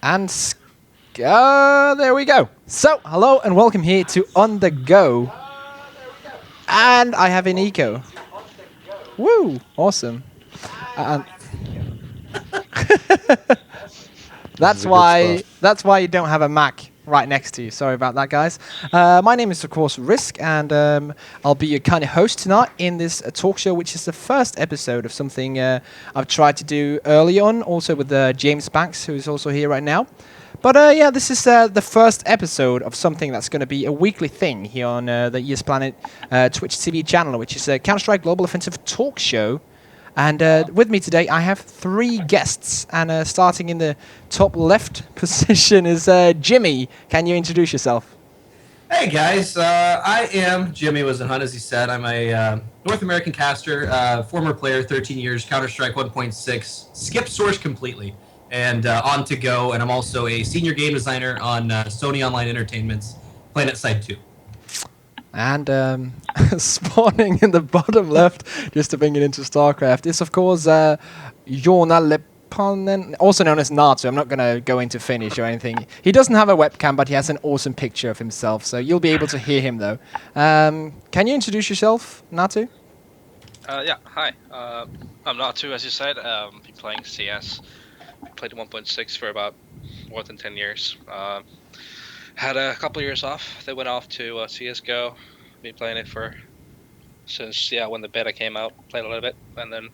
And there we go. So, hello and welcome here to On The Go. And I have an eco. Woo! Awesome. That's why you don't have a Mac right next to you. Sorry about that, guys. My name is, of course, rizc, and I'll be your kind of host tonight in this talk show, which is the first episode of something I've tried to do early on, also with James Banks, who is also here right now. But yeah, this is the first episode of something that's going to be a weekly thing here on the ES Planet Twitch TV channel, which is a Counter-Strike Global Offensive talk show. And with me today, I have 3 guests. And starting in the top left position is Jimmy. Can you introduce yourself? Hey, guys. I am Jimmy Whisenhunt, as he said. I'm a North American caster, former player, 13 years, Counter-Strike 1.6, skipped Source completely, and on to go. And I'm also a senior game designer on Sony Online Entertainment's Planet Side 2. And spawning in the bottom left, just to bring it into StarCraft, is of course Jona Leppanen, also known as Natu. I'm not going to go into Finnish or anything. He doesn't have a webcam, but he has an awesome picture of himself, so you'll be able to hear him though. Can you introduce yourself, Natu? Yeah, hi. I'm Natu, as you said. Been playing CS. Played 1.6 for about more than 10 years. Had a couple of years off. They went off to CSGO. Been playing it since when the beta came out. Played a little bit, and then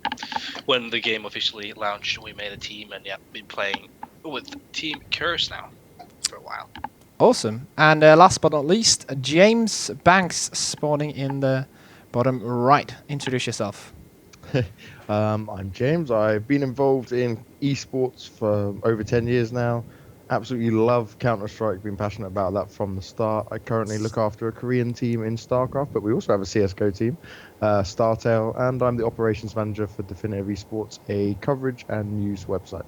when the game officially launched, we made a team, and been playing with Team Curse now for a while. Awesome. And last but not least, James Banks, spawning in the bottom right. Introduce yourself. I'm James. I've been involved in esports for over 10 years now. Absolutely love Counter-Strike, been passionate about that from the start. I currently look after a Korean team in StarCraft, but we also have a CSGO team, StarTale, and I'm the operations manager for Definitive Esports, a coverage and news website.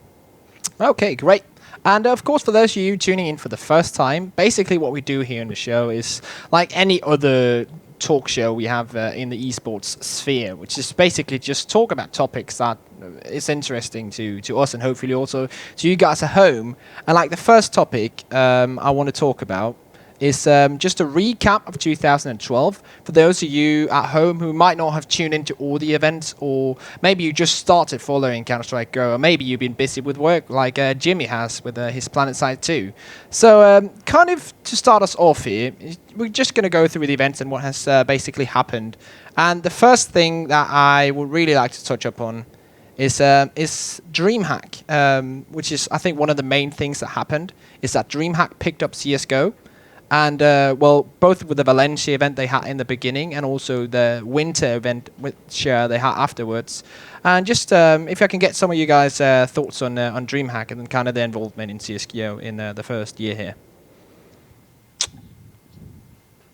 Okay, great. And of course, for those of you tuning in for the first time, basically what we do here in the show is like any other talk show we have in the esports sphere, which is basically just talk about topics that is interesting to us and hopefully also to you guys at home. And like the first topic I want to talk about is just a recap of 2012 for those of you at home who might not have tuned into all the events, or maybe you just started following Counter-Strike Go, or maybe you've been busy with work like Jimmy has with his Planet Side 2. So kind of to start us off here, we're just going to go through the events and what has basically happened. And the first thing that I would really like to touch upon is DreamHack, which is, I think, one of the main things that happened, is that DreamHack picked up CSGO. And, well, both with the Valencia event they had in the beginning and also the winter event which they had afterwards. And just if I can get some of you guys' thoughts on DreamHack and kind of their involvement in CSGO in the first year here.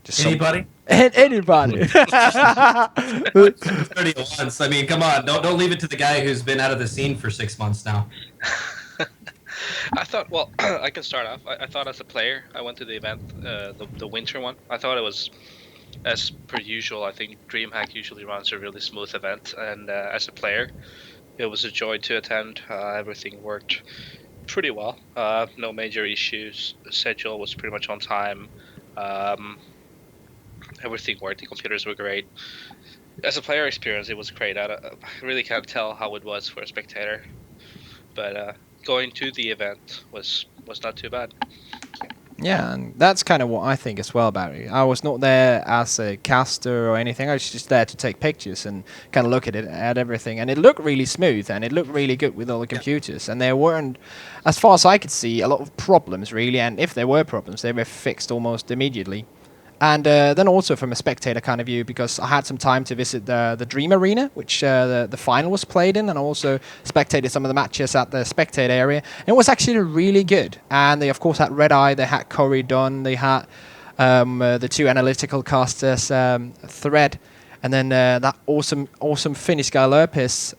Just anybody? Anybody. 30 at once. I mean, come on. Don't leave it to the guy who's been out of the scene for 6 months now. I thought, well, I can start off. I thought as a player, I went to the event, the winter one. I thought it was, as per usual, I think DreamHack usually runs a really smooth event. And as a player, it was a joy to attend. Everything worked pretty well. No major issues. The schedule was pretty much on time. Everything worked. The computers were great. As a player experience, it was great. I really can't tell how it was for a spectator. But going to the event was not too bad. Yeah, and that's kind of what I think as well about it. I was not there as a caster or anything. I was just there to take pictures and kind of look at it, at everything. And it looked really smooth and it looked really good with all the computers. And there weren't, as far as I could see, a lot of problems really. And if there were problems, they were fixed almost immediately. And then also from a spectator kind of view, because I had some time to visit the Dream Arena, which the final was played in, and also spectated some of the matches at the spectator area. And it was actually really good. And they, of course, had Red Eye, they had Corey Dunn, they had the 2 analytical casters, Thread, and then that awesome Finnish guy, Lurpis,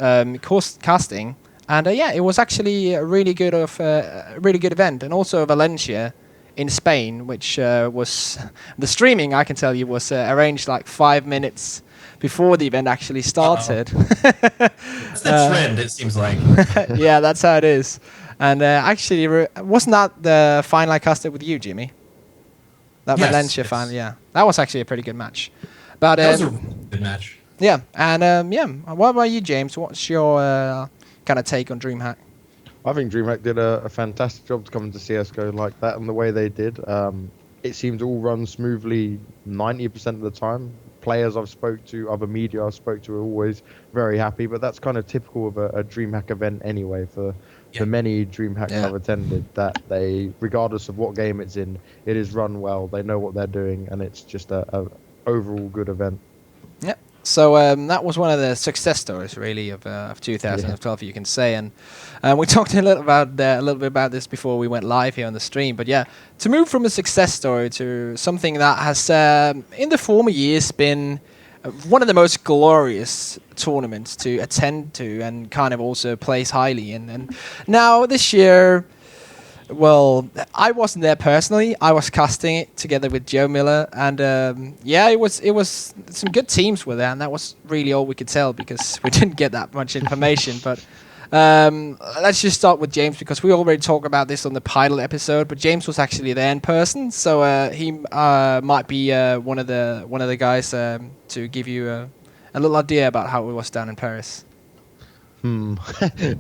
casting. And yeah, it was actually a really good event. And also Valencia in Spain, which was the streaming, I can tell you, was arranged like 5 minutes before the event actually started. It's the trend, it seems like. Yeah, that's how it is. And actually, wasn't that the final I casted with you, Jimmy? That Yes, Valencia yes. final, yeah. That was actually a pretty good match. But That was a good match. yeah, and yeah. What about you, James? What's your kind of take on DreamHack? I think DreamHack did a fantastic job to come into CSGO like that, and the way they did. It seemed to all run smoothly 90% of the time. Players I've spoke to, other media I've spoke to are always very happy, but that's kind of typical of a DreamHack event anyway for the many DreamHacks I've attended, that they, regardless of what game it's in, it is run well, they know what they're doing, and it's just a overall good event. Yeah. So that was one of the success stories, really, of 2012, you can say. And we talked a little bit about this before we went live here on the stream. But yeah, to move from a success story to something that has, in the former years, been one of the most glorious tournaments to attend to and kind of also place highly in. And now this year, well, I wasn't there personally. I was casting it together with Joe Miller, and yeah, it was some good teams were there, and that was really all we could tell because we didn't get that much information. But let's just start with James because we already talked about this on the pilot episode. But James was actually there in person, so he might be one of the guys to give you a little idea about how it was down in Paris.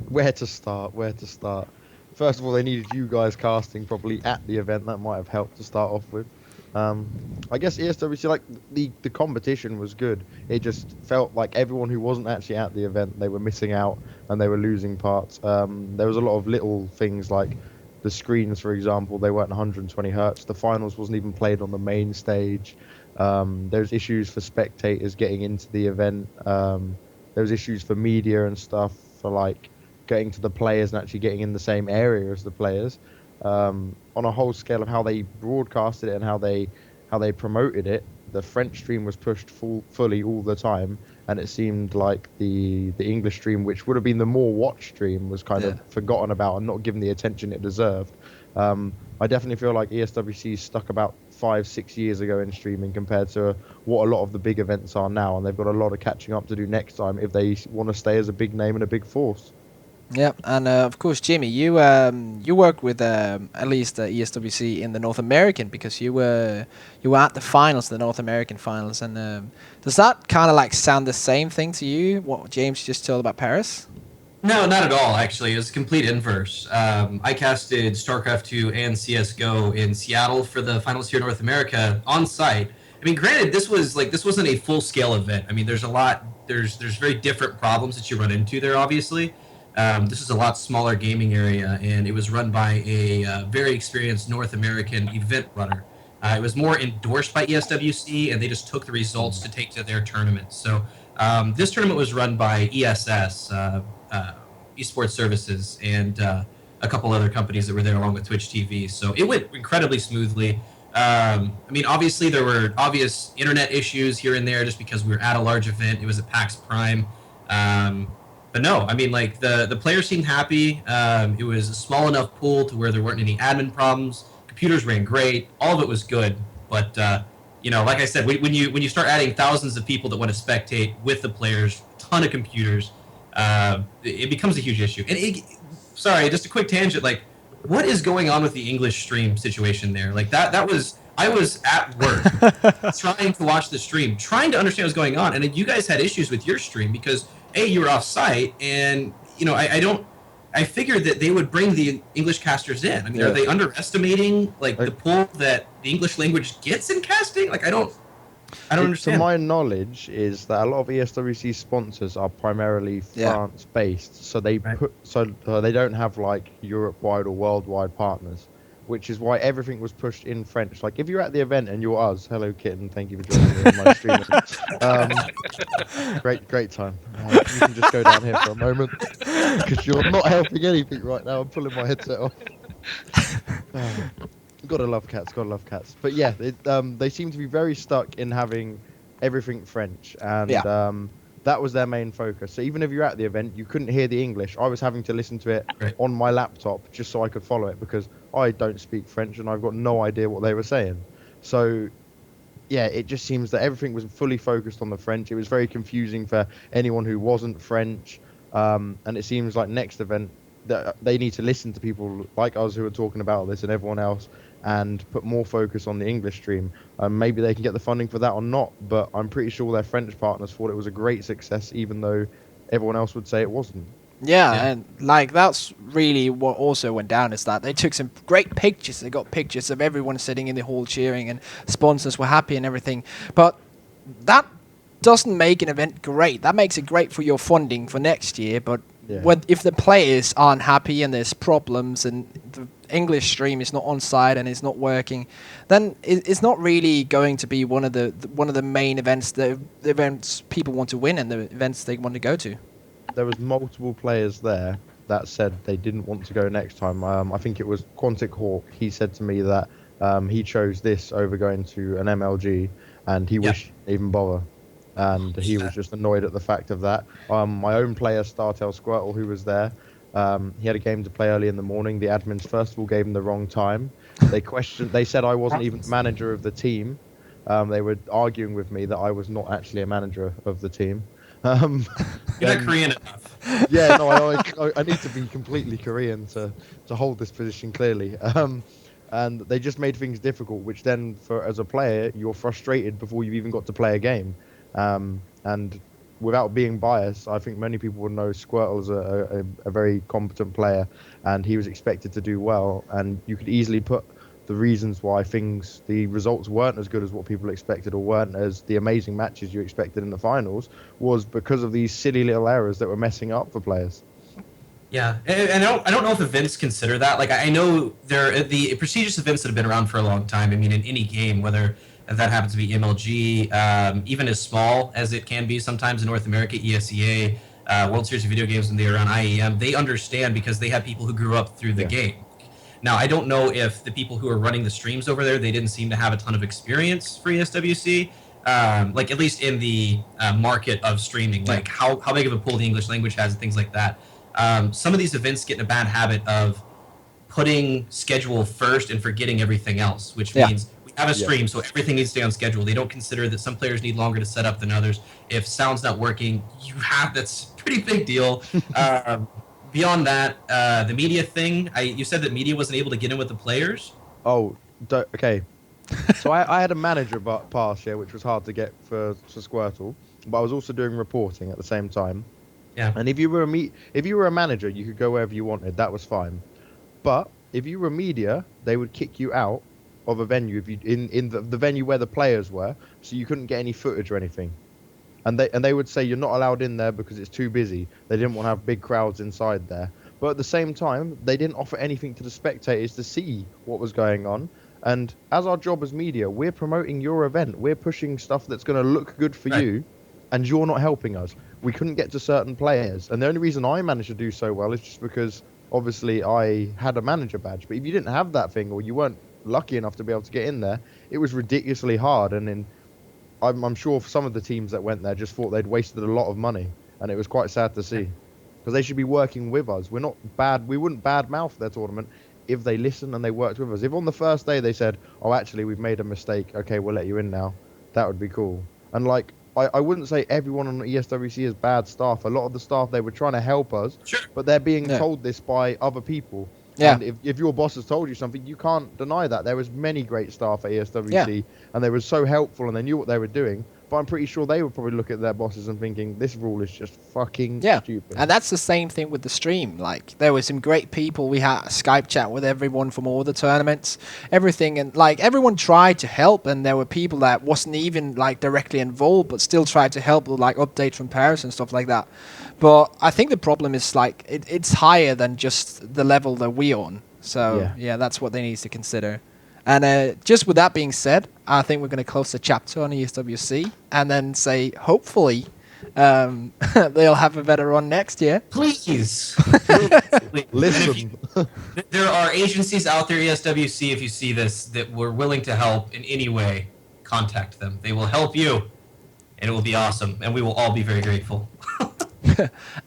Where to start? First of all, they needed you guys casting probably at the event. That might have helped to start off with. I guess ESWC, like the competition was good. It just felt like everyone who wasn't actually at the event, they were missing out and they were losing parts. There was a lot of little things like the screens, for example, they weren't 120 hertz. The finals wasn't even played on the main stage. There's issues for spectators getting into the event. There was issues for media and stuff for like getting to the players and actually getting in the same area as the players. On a whole scale of how they broadcasted it and how they promoted it, the French stream was pushed fully all the time, and it seemed like the English stream, which would have been the more watched stream, was kind of forgotten about and not given the attention it deserved. I definitely feel like ESWC stuck about 5-6 years ago in streaming compared to what a lot of the big events are now, and they've got a lot of catching up to do next time if they want to stay as a big name and a big force. Yeah, and of course, Jimmy, you work with at least ESWC in the North American because you were at the finals, the North American finals, and does that kind of like sound the same thing to you? What James just told about Paris? No, not at all. Actually, it was complete inverse. I casted StarCraft 2 and CS:GO in Seattle for the finals here in North America on site. I mean, granted, this wasn't a full scale event. I mean, there's very different problems that you run into there, obviously. This is a lot smaller gaming area, and it was run by a very experienced North American event runner. It was more endorsed by ESWC, and they just took the results to take to their tournament. So this tournament was run by ESS, eSports Services, and a couple other companies that were there along with Twitch TV. So it went incredibly smoothly. I mean, obviously, there were obvious internet issues here and there just because we were at a large event. It was at PAX Prime. But no, I mean, like, the players seemed happy. It was a small enough pool to where there weren't any admin problems. Computers ran great. All of it was good. But, you know, like I said, when you start adding thousands of people that want to spectate with the players, ton of computers, it becomes a huge issue. And sorry, just a quick tangent. Like, what is going on with the English stream situation there? Like, I was at work trying to watch the stream, trying to understand what's going on. And then you guys had issues with your stream because you were off site, and you know, I figured that they would bring the English casters in. I mean, are they underestimating like the pull that the English language gets in casting? Like, I don't understand. To my knowledge, is that a lot of ESWC sponsors are primarily France based, so they they don't have like Europe-wide or worldwide partners, which is why everything was pushed in French. Like, if you're at the event and you're us, hello kitten, thank you for joining me in my stream. Great time. You can just go down here for a moment because you're not helping anything right now. I'm pulling my headset off. Gotta love cats. But yeah, they seem to be very stuck in having everything French, and that was their main focus. So even if you're at the event, you couldn't hear the English. I was having to listen to it on my laptop just so I could follow it because I don't speak French and I've got no idea what they were saying. So yeah, it just seems that everything was fully focused on the French. It was very confusing for anyone who wasn't French. And it seems like next event, that they need to listen to people like us who are talking about this and everyone else, and put more focus on the English stream. Maybe they can get the funding for that or not, but I'm pretty sure their French partners thought it was a great success, even though everyone else would say it wasn't. Yeah, Yeah. and like that's really what also went down is that they took some great pictures. They got pictures of everyone sitting in the hall cheering, and sponsors were happy and everything. But that doesn't make an event great. That makes it great for your funding for next year. But Yeah. if the players aren't happy and there's problems and the English stream is not on site and it's not working, then it's not really going to be one of the main events, the events people want to win and the events they want to go to. There was multiple players there that said they didn't want to go next time. I think it was Quantic Hawk. He said to me that he chose this over going to an MLG, and he wished he didn't even bother. And he was just annoyed at the fact of that. My own player, StarTale Squirtle, who was there, he had a game to play early in the morning. The admins first of all gave him the wrong time. They said I wasn't even manager of the team. They were arguing with me that I was not actually a manager of the team. You're not Korean enough. Yeah, no, I need to be completely Korean to hold this position clearly. And they just made things difficult, which then, as a player, you're frustrated before you've even got to play a game. And without being biased, I think many people would know Squirtle is a very competent player, and he was expected to do well. And you could easily put the reasons why the results weren't as good as what people expected, or weren't as the amazing matches you expected in the finals, was because of these silly little errors that were messing up for players. Yeah, and I don't know if events consider that. Like, I know the prestigious events that have been around for a long time. I mean, in any game, whether that happens to be MLG, even as small as it can be sometimes in North America, ESEA, World Series of Video Games when they were on IEM, they understand because they have people who grew up through the game. Now, I don't know if the people who are running the streams over there, they didn't seem to have a ton of experience for ESWC, like at least in the market of streaming, like how big of a pull the English language has and things like that. Some of these events get in a bad habit of putting schedule first and forgetting everything else, which means we have a stream, so everything needs to stay on schedule. They don't consider that some players need longer to set up than others. If sound's not working, that's a pretty big deal. Beyond that, the media thing, you said that media wasn't able to get in with the players? Oh, okay. So I had a manager pass, which was hard to get for Squirtle, but I was also doing reporting at the same time. Yeah. And if you were a manager, you could go wherever you wanted. That was fine. But if you were media, they would kick you out of a venue if you in the venue where the players were, so you couldn't get any footage or anything. And they would say you're not allowed in there because it's too busy. They didn't want to have big crowds inside there. But at the same time, they didn't offer anything to the spectators to see what was going on. And as our job as media, we're promoting your event. We're pushing stuff that's going to look good for you, and you're not helping us. We couldn't get to certain players. And the only reason I managed to do so well is just because, obviously, I had a manager badge. But if you didn't have that thing, or you weren't lucky enough to be able to get in there, it was ridiculously hard. And I'm sure some of the teams that went there just thought they'd wasted a lot of money. And it was quite sad to see. Because they should be working with us. We're not bad. We wouldn't badmouth their tournament if they listened and they worked with us. If on the first day they said, oh, actually, we've made a mistake. Okay, we'll let you in now. That would be cool. And like, I wouldn't say everyone on ESWC is bad staff. A lot of the staff, they were trying to help us, but they're being told this by other people. Yeah. And if your boss has told you something, you can't deny that. There was many great staff at ESWC, and they were so helpful, and they knew what they were doing. But I'm pretty sure they would probably look at their bosses and thinking, this rule is just fucking stupid. And that's the same thing with the stream. Like, there were some great people. We had a Skype chat with everyone from all the tournaments, everything. And, like, everyone tried to help. And there were people that wasn't even, like, directly involved, but still tried to help with, like, updates from Paris and stuff like that. But I think the problem is, like, it's higher than just the level that we're on. So, yeah, that's what they need to consider. And just with that being said, I think we're going to close the chapter on ESWC and then say, hopefully, they'll have a better run next year. Please. Listen. There are agencies out there, ESWC, if you see this, that were willing to help in any way. Contact them. They will help you, and it will be awesome, and we will all be very grateful.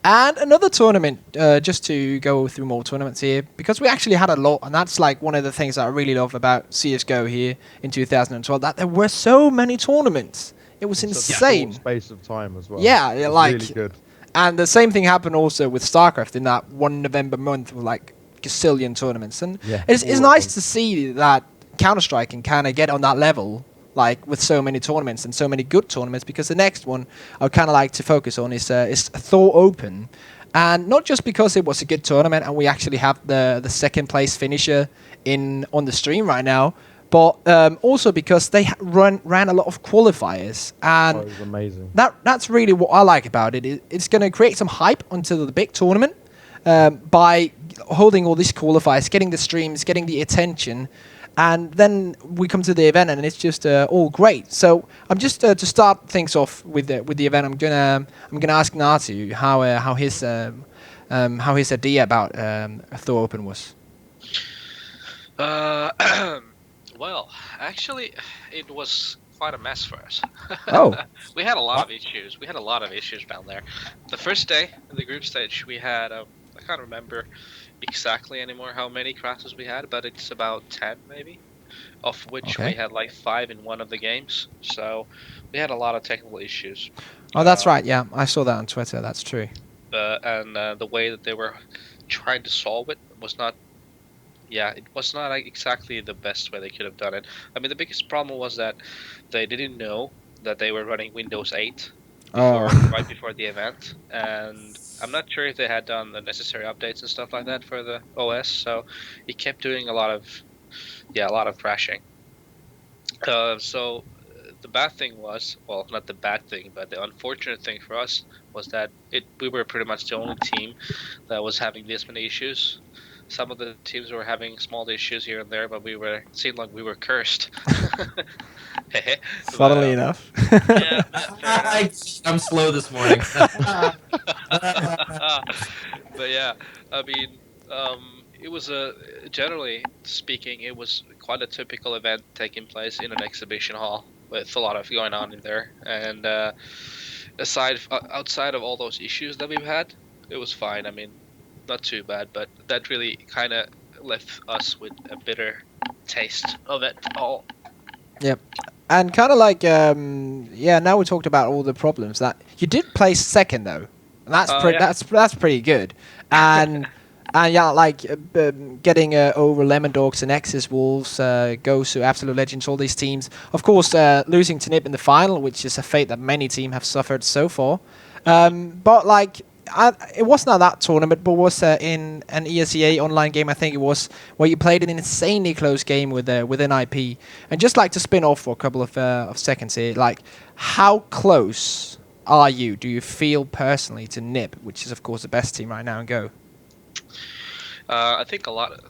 And another tournament, just to go through more tournaments here, because we actually had a lot, and that's like one of the things that I really love about CSGO here in 2012, that there were so many tournaments. It was insane. Space of time as well. Yeah, like really good. And the same thing happened also with StarCraft in that one November month with like gazillion tournaments. And it's nice to see that Counter-Strike can kind of get on that level, like with so many tournaments and so many good tournaments, because the next one I would kind of like to focus on is Thor Open. And not just because it was a good tournament and we actually have the second place finisher on the stream right now, but also because they ran a lot of qualifiers, and it was amazing. That's really what I like about it. It's going to create some hype until the big tournament by holding all these qualifiers, getting the streams, getting the attention, and then we come to the event and it's just all great. So I'm just to start things off with the event. I'm gonna ask Natu how his idea about Thor Open was. Well, actually, it was quite a mess for us. Oh. We had a lot of issues. We had a lot of issues down there. The first day in the group stage, we had I can't remember exactly anymore how many crashes we had, but it's about 10 maybe, of which we had like 5 in one of the games. So we had a lot of technical issues. Oh, that's right. Yeah, I saw that on Twitter. That's true. And the way that they were trying to solve it was not. Yeah, it was not exactly the best way they could have done it. I mean, the biggest problem was that they didn't know that they were running Windows 8 right before the event, and I'm not sure if they had done the necessary updates and stuff like that for the OS. So it kept doing a lot of crashing. So the bad thing was, well, not the bad thing, but the unfortunate thing for us was that we were pretty much the only team that was having this many issues. Some of the teams were having small issues here and there, but seemed like we were cursed. Funnily enough. Yeah, I'm slow this morning. But yeah, I mean, it was generally speaking, it was quite a typical event taking place in an exhibition hall with a lot of going on in there. And outside of all those issues that we've had, it was fine. I mean, not too bad, but that really kind of left us with a bitter taste of it all. Yep. And kind of like, now we talked about all the problems. That you did place second though, and that's pretty good. And yeah, like getting over Lemon Dogs and X's Wolves, Gosu, Absolute Legends, all these teams. Of course, losing to NiP in the final, which is a fate that many teams have suffered so far. But like. It wasn't that tournament, but was in an ESEA online game, I think it was, where you played an insanely close game with NiP. And just like to spin off for a couple of seconds here, like how close are you? Do you feel personally to NiP, which is of course the best team right now in Go? I think a lot of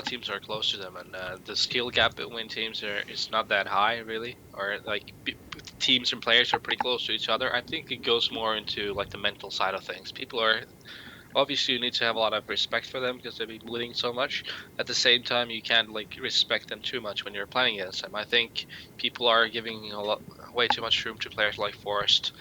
teams are close to them, and the skill gap between teams is not that high, really. Or like teams and players are pretty close to each other. I think it goes more into like the mental side of things. People are obviously, you need to have a lot of respect for them because they've been bleeding so much. At the same time, you can't like respect them too much when you're playing against them. I think people are giving way too much room to players like Forrest,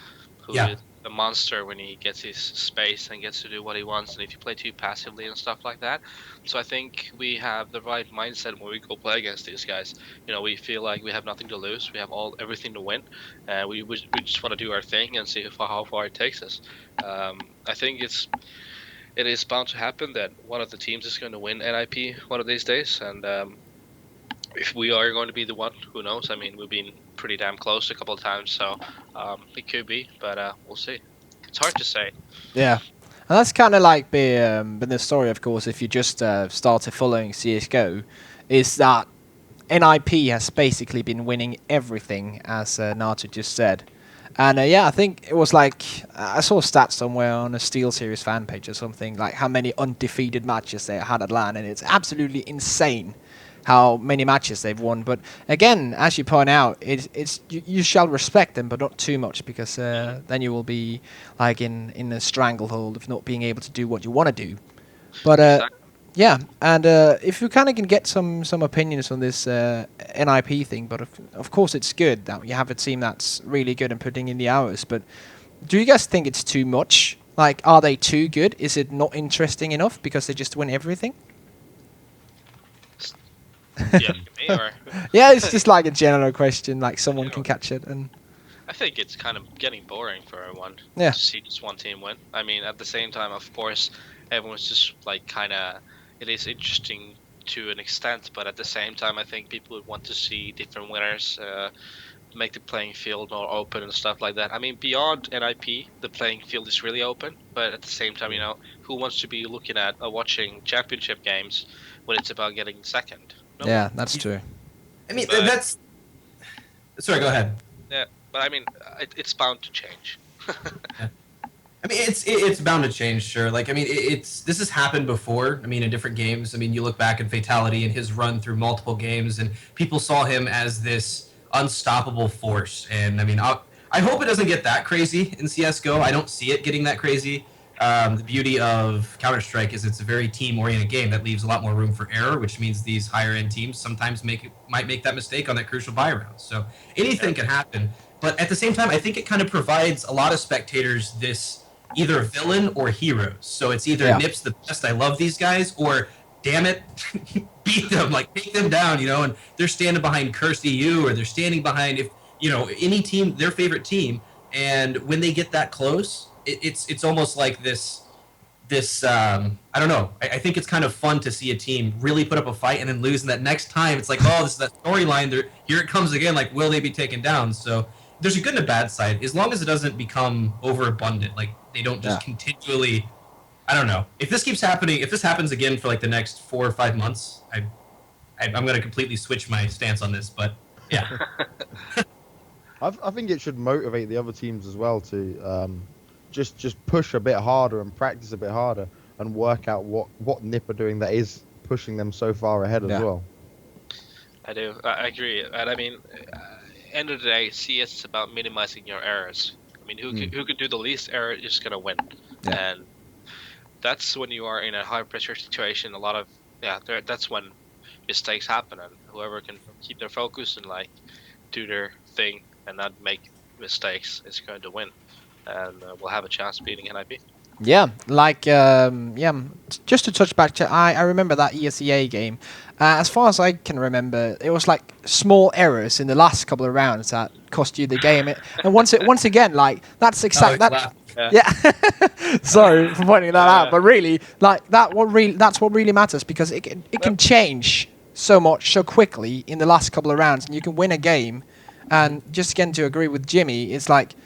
who is a monster when he gets his space and gets to do what he wants, and if you play too passively and stuff like that. So I think we have the right mindset when we go play against these guys. You know, we feel like we have nothing to lose, we have everything to win, and we just want to do our thing and see how far it takes us. I think it is bound to happen that one of the teams is going to win NiP one of these days, and if we are going to be the one, who knows? I mean, we've been pretty damn close a couple of times, so it could be, but we'll see. It's hard to say. Yeah, and that's kind of like been the story, of course, if you just started following CSGO, is that NiP has basically been winning everything, as Natu just said. And I think it was like, I saw stats somewhere on a SteelSeries fan page or something, like how many undefeated matches they had at LAN, and it's absolutely insane how many matches they've won. But again, as you point out, you shall respect them, but not too much, because then you will be like in a stranglehold of not being able to do what you want to do. But yeah, and if you kind of can get some opinions on this NiP thing, but of course it's good that you have a team that's really good and putting in the hours. But do you guys think it's too much? Like, are they too good? Is it not interesting enough because they just win everything? Yeah, me or? Yeah, it's just like a general question, like someone can catch it. And I think it's kind of getting boring for everyone Yeah. to see just one team win. I mean, at the same time, of course, everyone's just like kind of. It is interesting to an extent, but at the same time, I think people would want to see different winners, make the playing field more open and stuff like that. I mean, beyond NiP, the playing field is really open, but at the same time, who wants to be looking at or watching championship games when it's about getting second? No Yeah, one. that's true. I mean, But- that's. Sorry, go ahead. Yeah, but I mean, it's bound to change. I mean, it's bound to change, sure. Like, I mean, this has happened before. I mean, in different games. I mean, you look back at Fatality and his run through multiple games, and people saw him as this unstoppable force. And I mean, I hope it doesn't get that crazy in CS:GO. I don't see it getting that crazy. The beauty of Counter-Strike is it's a very team-oriented game that leaves a lot more room for error, which means these higher-end teams sometimes might make that mistake on that crucial buy round. So anything can happen. But at the same time, I think it kind of provides a lot of spectators this either villain or heroes. So it's either NiP's the best, I love these guys, or damn it, beat them, like take them down, and they're standing behind Curse.EU, or they're standing behind any team, their favorite team, and when they get that close, it's almost like this I don't know. I think it's kind of fun to see a team really put up a fight and then lose, and that next time it's like, oh, this is that storyline. Here it comes again. Like, will they be taken down? So there's a good and a bad side, as long as it doesn't become overabundant. Like they don't just continually. I don't know. If this keeps happening, if this happens again for like the next 4 or 5 months, I'm going to completely switch my stance on this. But yeah, I think it should motivate the other teams as well to just push a bit harder and practice a bit harder and work out what NiP are doing that is pushing them so far ahead as well. I do. I agree. And I mean, end of the day, CS is about minimizing your errors. I mean, who can do the least error is going to win. Yeah. And that's when you are in a high pressure situation. A lot of that's when mistakes happen, and whoever can keep their focus and like do their thing and not make mistakes is going to win, and we'll have a chance beating NiP. Yeah, like just to touch back to I remember that ESEA game. As far as I can remember, it was like small errors in the last couple of rounds that cost you the game. And once again, like that's exact that. Yeah, sorry for pointing that out, but really, like that's what really matters, because it can change so much so quickly in the last couple of rounds, and you can win a game. And just again to agree with Jimmy, it's like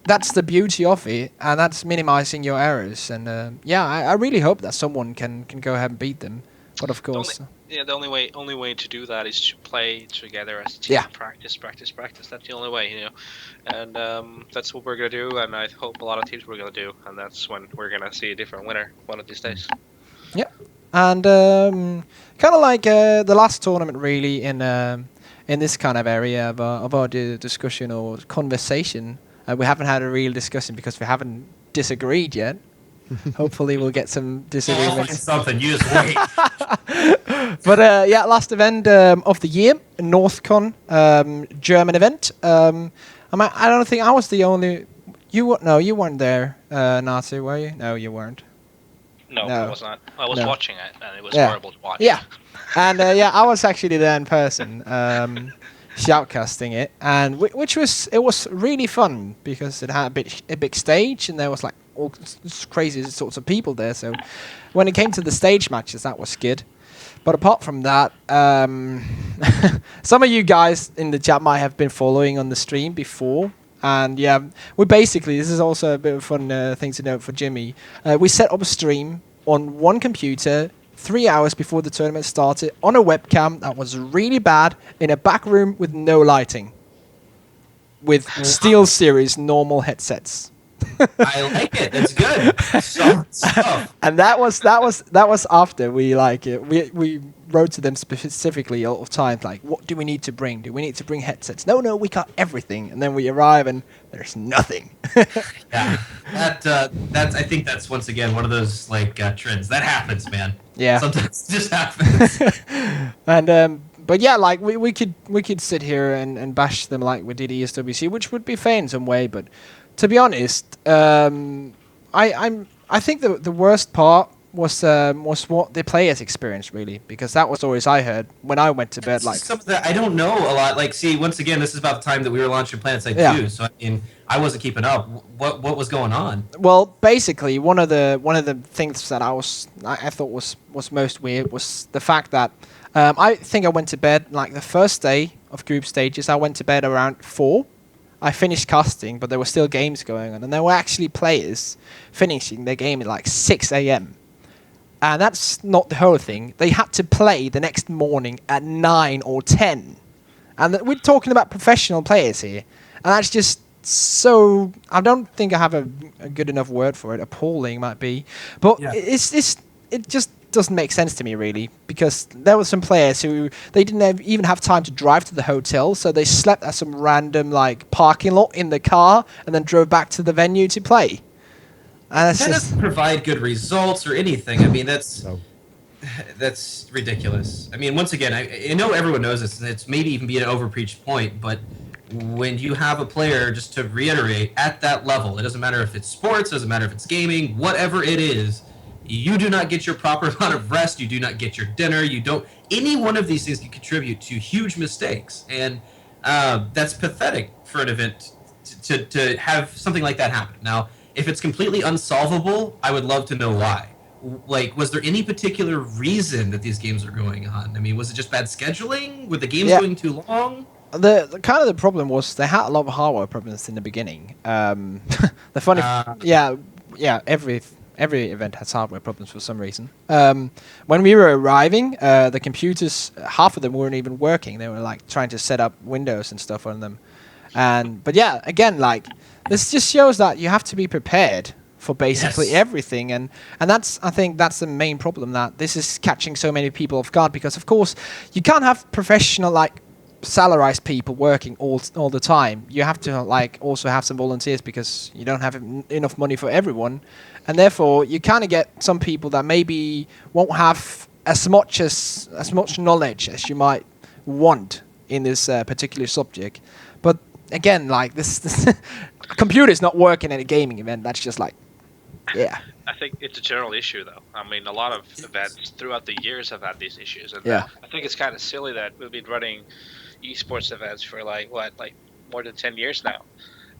that's the beauty of it, and that's minimizing your errors. And I really hope that someone can go ahead and beat them. But of course, the only way to do that is to play together as a team. Yeah. Practice. That's the only way, And that's what we're gonna do, and I hope a lot of teams we're gonna do, and that's when we're gonna see a different winner one of these days. Yeah, and kind of like the last tournament, really, in this kind of area of our discussion or conversation. We haven't had a real discussion because we haven't disagreed yet. Hopefully we'll get some disagreements. Something, you just wait. But last event of the year, Northcon, German event. I don't think I was the only. You weren't there, Natu, were you? No, you weren't. No, I was not. I was watching it, and it was horrible to watch. Yeah, and I was actually there in person, shoutcasting it, and which was really fun because it had a big stage, and there was like all crazy sorts of people there. So when it came to the stage matches, that was good. But apart from that, some of you guys in the chat might have been following on the stream before. And this is also a bit of a fun thing to note for Jimmy. We set up a stream on one computer 3 hours before the tournament started on a webcam that was really bad in a back room with no lighting, with SteelSeries normal headsets. I like it. That's good. Stuff. And that was after we wrote to them specifically all the time, like, what do we need to bring? Do we need to bring headsets? No, we got everything. And then we arrive and there's nothing. Yeah, that's. I think that's once again one of those like trends that happens, man. Yeah, sometimes it just happens. And but yeah, like we could sit here and bash them like we did ESWC, which would be fair in some way, but to be honest, I think the worst part was what the players experienced really, because that was stories I heard when I went to bed. Like something that I don't know a lot. Like, see, once again, this is about the time that we were launching PlanetSide 2, so I mean, I wasn't keeping up. What was going on? Well, basically, one of the things that I thought was most weird was the fact that I think I went to bed like the first day of group stages. I went to bed around 4. I finished casting, but there were still games going on, and there were actually players finishing their game at like 6 a.m. And that's not the whole thing. They had to play the next morning at 9 or 10. And we're talking about professional players here. And that's just so... I don't think I have a good enough word for it. Appalling might be. But it just doesn't make sense to me, really. Because there were some players who... They didn't even have time to drive to the hotel. So they slept at some random like parking lot in the car. And then drove back to the venue to play. That doesn't provide good results or anything. I mean, that's ridiculous. I mean, once again, I know everyone knows this, and it's maybe even be an overpreached point, but when you have a player, just to reiterate, at that level, it doesn't matter if it's sports, it doesn't matter if it's gaming, whatever it is, you do not get your proper amount of rest, you do not get your dinner, you don't... Any one of these things can contribute to huge mistakes, and that's pathetic for an event to have something like that happen. Now, if it's completely unsolvable, I would love to know why. Like, was there any particular reason that these games are going on? I mean, was it just bad scheduling? Were the games going too long? The kind of the problem was they had a lot of hardware problems in the beginning. The funny, every event has hardware problems for some reason. When we were arriving, the computers, half of them weren't even working. They were like trying to set up Windows and stuff on them. But yeah, again, like this just shows that you have to be prepared for basically everything, and I think that's the main problem, that this is catching so many people off guard, because of course you can't have professional like salarized people working all the time. You have to like also have some volunteers, because you don't have enough money for everyone, and therefore you kind of get some people that maybe won't have as much knowledge as you might want in this particular subject. But again, like this computer's not working at a gaming event. That's just like, yeah. I think it's a general issue, though. I mean, a lot of events throughout the years have had these issues, and I think it's kind of silly that we've been running esports events for like more than 10 years now,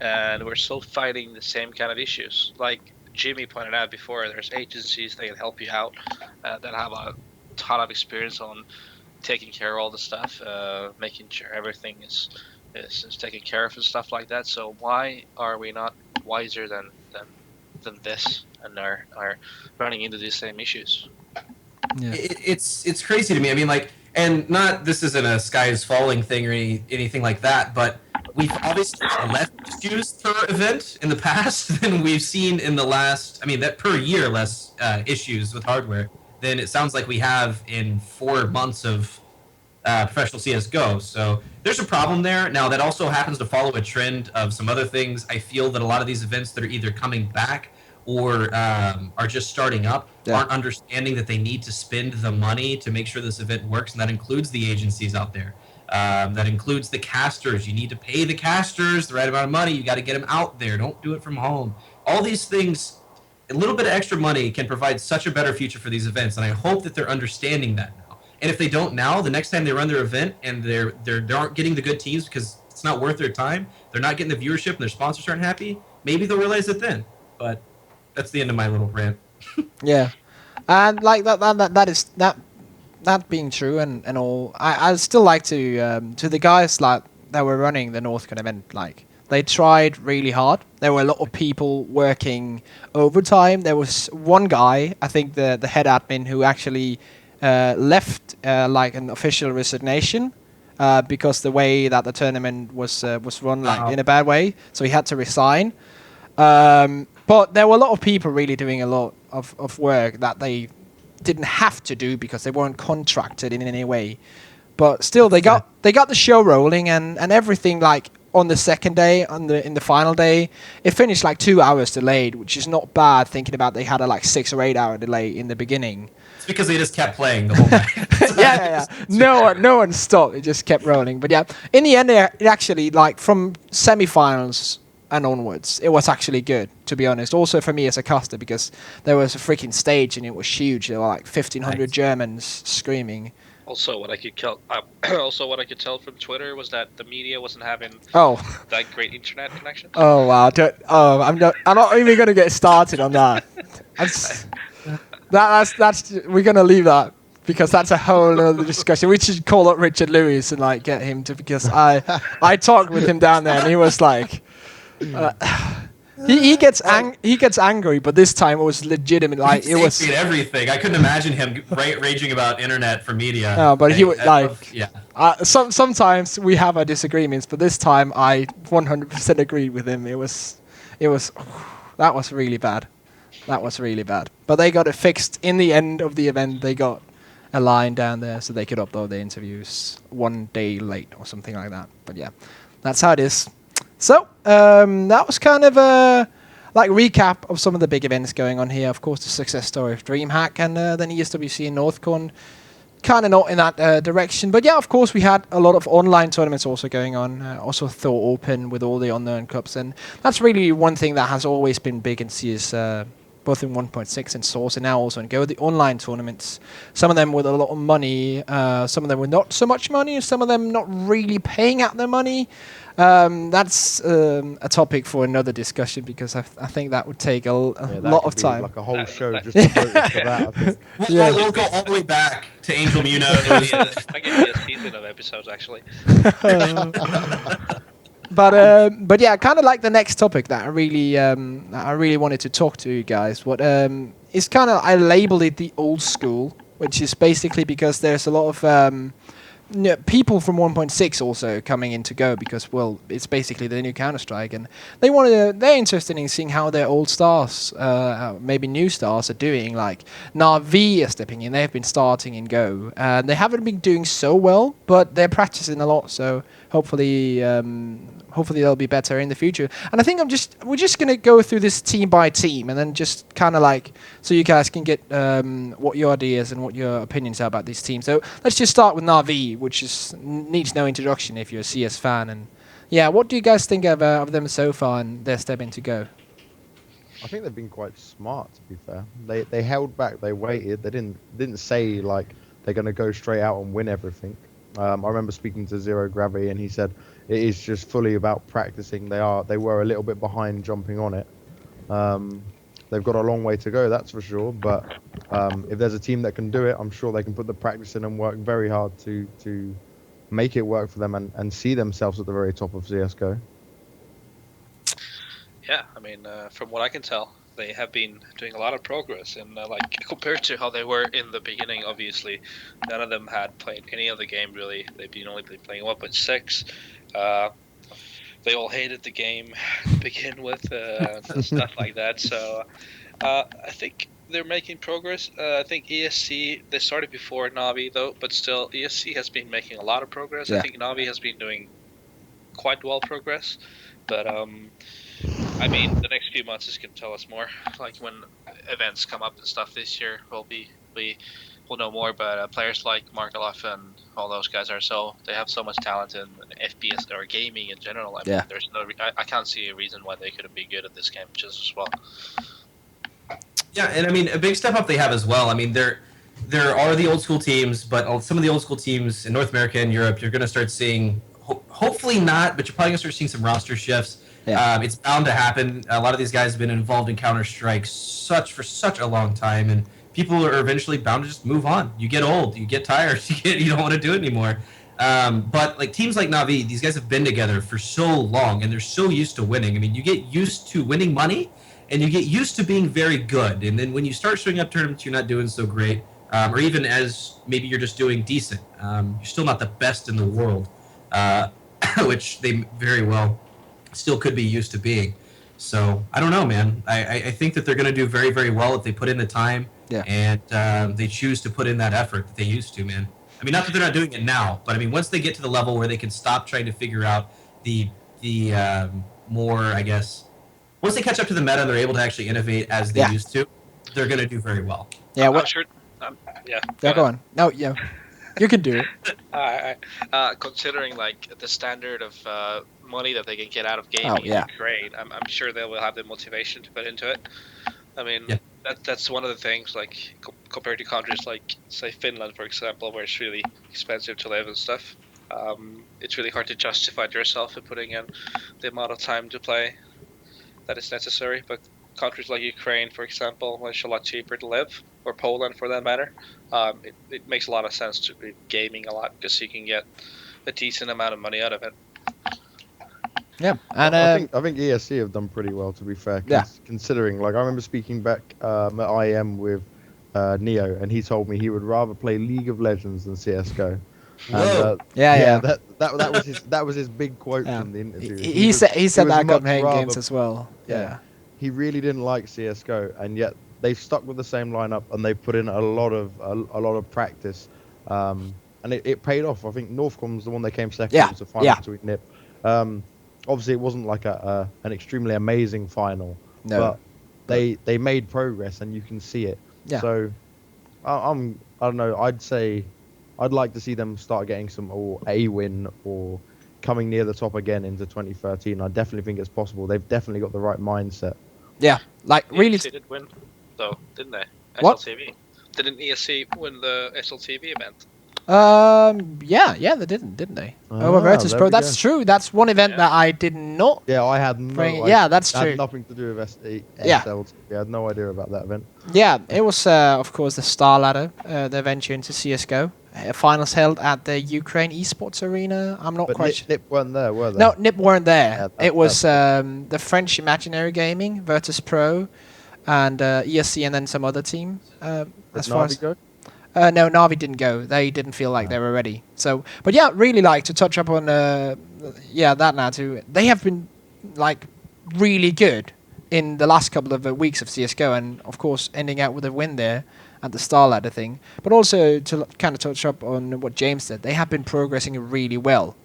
and we're still fighting the same kind of issues. Like Jimmy pointed out before, there's agencies that can help you out that have a ton of experience on taking care of all the stuff, making sure everything is taken care of and stuff like that. So why are we not wiser than this and are running into these same issues? Yeah. It's crazy to me. I mean, like, and not, this isn't a sky is falling thing or anything like that, but we've obviously less issues per event in the past than we've seen in the last, I mean, that per year less issues with hardware than it sounds like we have in 4 months of professional CSGO. So there's a problem there. Now, that also happens to follow a trend of some other things. I feel that a lot of these events that are either coming back or are just starting up aren't understanding that they need to spend the money to make sure this event works, and that includes the agencies out there. That includes the casters. You need to pay the casters the right amount of money. You got to get them out there. Don't do it from home. All these things, a little bit of extra money can provide such a better future for these events, and I hope that they're understanding that now. And if they don't now, the next time they run their event and they aren't getting the good teams because it's not worth their time, they're not getting the viewership and their sponsors aren't happy, maybe they'll realize it then. But that's the end of my little rant. Yeah, and like that being true and all, I'd still like to the guys like that were running the Northcon event, like they tried really hard. There were a lot of people working overtime. There was one guy, I think the head admin, who actually left like an official resignation because the way that the tournament was run, like in a bad way, so he had to resign. But there were a lot of people really doing a lot of work that they didn't have to do because they weren't contracted in any way. But still, they got the show rolling, and everything, like on the second day, in the final day, it finished like 2 hours delayed, which is not bad thinking about they had a like 6 or 8 hour delay in the beginning. It's because they just kept playing the whole night. yeah. No one stopped. It just kept rolling. But yeah, in the end, it actually, like from semi-finals and onwards, it was actually good, to be honest. Also for me as a caster, because there was a freaking stage and it was huge. There were like 1,500 Germans screaming. Also, what I could tell from Twitter was that the media wasn't having that great internet connection. Oh wow! I'm not even gonna get started on that. That's we're gonna leave that, because that's a whole other discussion. We should call up Richard Lewis and like get him to, because I talked with him down there and he was like, he gets angry, but this time it was legitimate. Like it was everything. I couldn't imagine him raging about internet for media. No, but he would sometimes we have our disagreements, but this time I 100% agreed with him. It was that was really bad. That was really bad. But they got it fixed in the end of the event. They got a line down there so they could upload the interviews 1 day late or something like that. But yeah, that's how it is. So that was kind of a recap of some of the big events going on here. Of course, the success story of DreamHack, and then ESWC and Northcon, kind of not in that direction. But yeah, of course, we had a lot of online tournaments also going on. Also Thor Open with all the unknown cups, and that's really one thing that has always been big in CS, both in 1.6 and Source, and now also in Go. The online tournaments, some of them with a lot of money, some of them with not so much money, some of them not really paying out their money. That's a topic for another discussion, because I think that would take a lot of time. Like a whole show just devoted to that. I think. We'll go all the way back to Angel Muno. I get a season of episodes actually. But yeah, kind of like the next topic that I really wanted to talk to you guys. What is kind of, I labeled it the old school, which is basically because there's a lot of people from 1.6 also coming in to Go, because it's basically the new Counter-Strike, and they're interested in seeing how their old stars, maybe new stars, are doing. Like Na'Vi are stepping in. They've been starting in Go, and they haven't been doing so well, but they're practicing a lot. So hopefully they'll be better in the future. And I think we're just gonna go through this team by team, and then just kind of like, so you guys can get what your ideas and what your opinions are about these teams. So let's just start with Na'Vi, which needs no introduction if you're a CS fan. And yeah, what do you guys think of them so far and their step into Go? I think they've been quite smart, to be fair. They held back, they waited. They didn't say like they're gonna go straight out and win everything. I remember speaking to Zero Gravity, and he said it is just fully about practicing. They were a little bit behind jumping on it. They've got a long way to go, that's for sure. But if there's a team that can do it, I'm sure they can put the practice in and work very hard to make it work for them and see themselves at the very top of CSGO. Yeah, I mean, from what I can tell, they have been doing a lot of progress, and like compared to how they were in the beginning. Obviously, none of them had played any other game really. They've been only been playing 1.6. They all hated the game to begin with, and stuff like that. So I think they're making progress. I think ESC, they started before Na'Vi though, but still ESC has been making a lot of progress. Yeah. I think Na'Vi has been doing quite well progress, but I mean, the next few months is going to tell us more. Like when events come up and stuff this year, we'll know more. But players like Markaloff and all those guys they have so much talent in FPS or gaming in general. I mean, there's I can't see a reason why they couldn't be good at this game just as well. Yeah, and I mean, a big step up they have as well. I mean, there are the old school teams, but some of the old school teams in North America and Europe, you're going to start seeing, hopefully not, but you're probably going to start seeing some roster shifts. Yeah. It's bound to happen. A lot of these guys have been involved in Counter-Strike for such a long time, and people are eventually bound to just move on. You get old, you get tired, you don't want to do it anymore. But like teams like Na'Vi, these guys have been together for so long, and they're so used to winning. I mean, you get used to winning money, and you get used to being very good. And then when you start showing up tournaments, you're not doing so great, or even as maybe you're just doing decent. You're still not the best in the world, which they very well still could be used to being. So I don't know, man. I think that they're going to do very, very well if they put in the time and they choose to put in that effort that they used to, man. I mean, not that they're not doing it now, but I mean, once they get to the level where they can stop trying to figure out the more, I guess, once they catch up to the meta, they're able to actually innovate as they used to. They're going to do very well. Yeah. I'm sure. Go on. No, yeah. You can do it. Considering like the standard of money that they can get out of gaming yeah. in Ukraine, I'm sure they will have the motivation to put into it. I mean, Yeah. that's one of the things, like, compared to countries like, say, Finland, for example, where it's really expensive to live and stuff. It's really hard to justify to yourself in putting in the amount of time to play that is necessary. But countries like Ukraine, for example, where it's a lot cheaper to live, or Poland for that matter, it makes a lot of sense to be gaming a lot because you can get a decent amount of money out of it. Yeah, and I think ESC have done pretty well, to be fair. Yeah. Considering, like, I remember speaking back at IM with Neo, and he told me he would rather play League of Legends than CS:GO. Whoa. And, Yeah. that was his big quote Yeah. from the interview. He said that was at much Copenhagen Games rather- as well. Yeah. He really didn't like CS:GO, and yet they've stuck with the same lineup, and they put in a lot of practice, and it paid off. I think Northcon was the one they came second. Yeah, It was a final yeah. between NiP. Obviously, it wasn't like an extremely amazing final, No. but they made progress, and you can see it. Yeah. So I don't know. I'd say I'd like to see them start getting some or a win or coming near the top again into 2013. I definitely think it's possible. They've definitely got the right mindset. Yeah, like really. ESC did win, though, didn't they? What? SLTV. Didn't ESC win the SLTV event? Yeah, they didn't they? Over Virtus there Pro. we That's go. true. That's one event Yeah. that I did not. Yeah, I had no. Yeah, that's I true. had nothing to do with Yeah. SLT. I had no idea about that event. Yeah, it was of course the Star Ladder, the venture into CS:GO. Finals held at the Ukraine eSports arena. I'm not But quite sure. NiP weren't there, were they? No, NiP weren't there. Yeah, It was the French Imaginary Gaming, Virtus Pro, and ESC, and then some other team. Did As far Navi as go? no, Navi didn't go. They didn't feel like they were ready. So, but yeah, really like to touch up on that now too. They have been like really good in the last couple of weeks of CS:GO, and of course ending out with a win there at the Star Ladder thing. But also to kind of touch up on what James said, they have been progressing really well.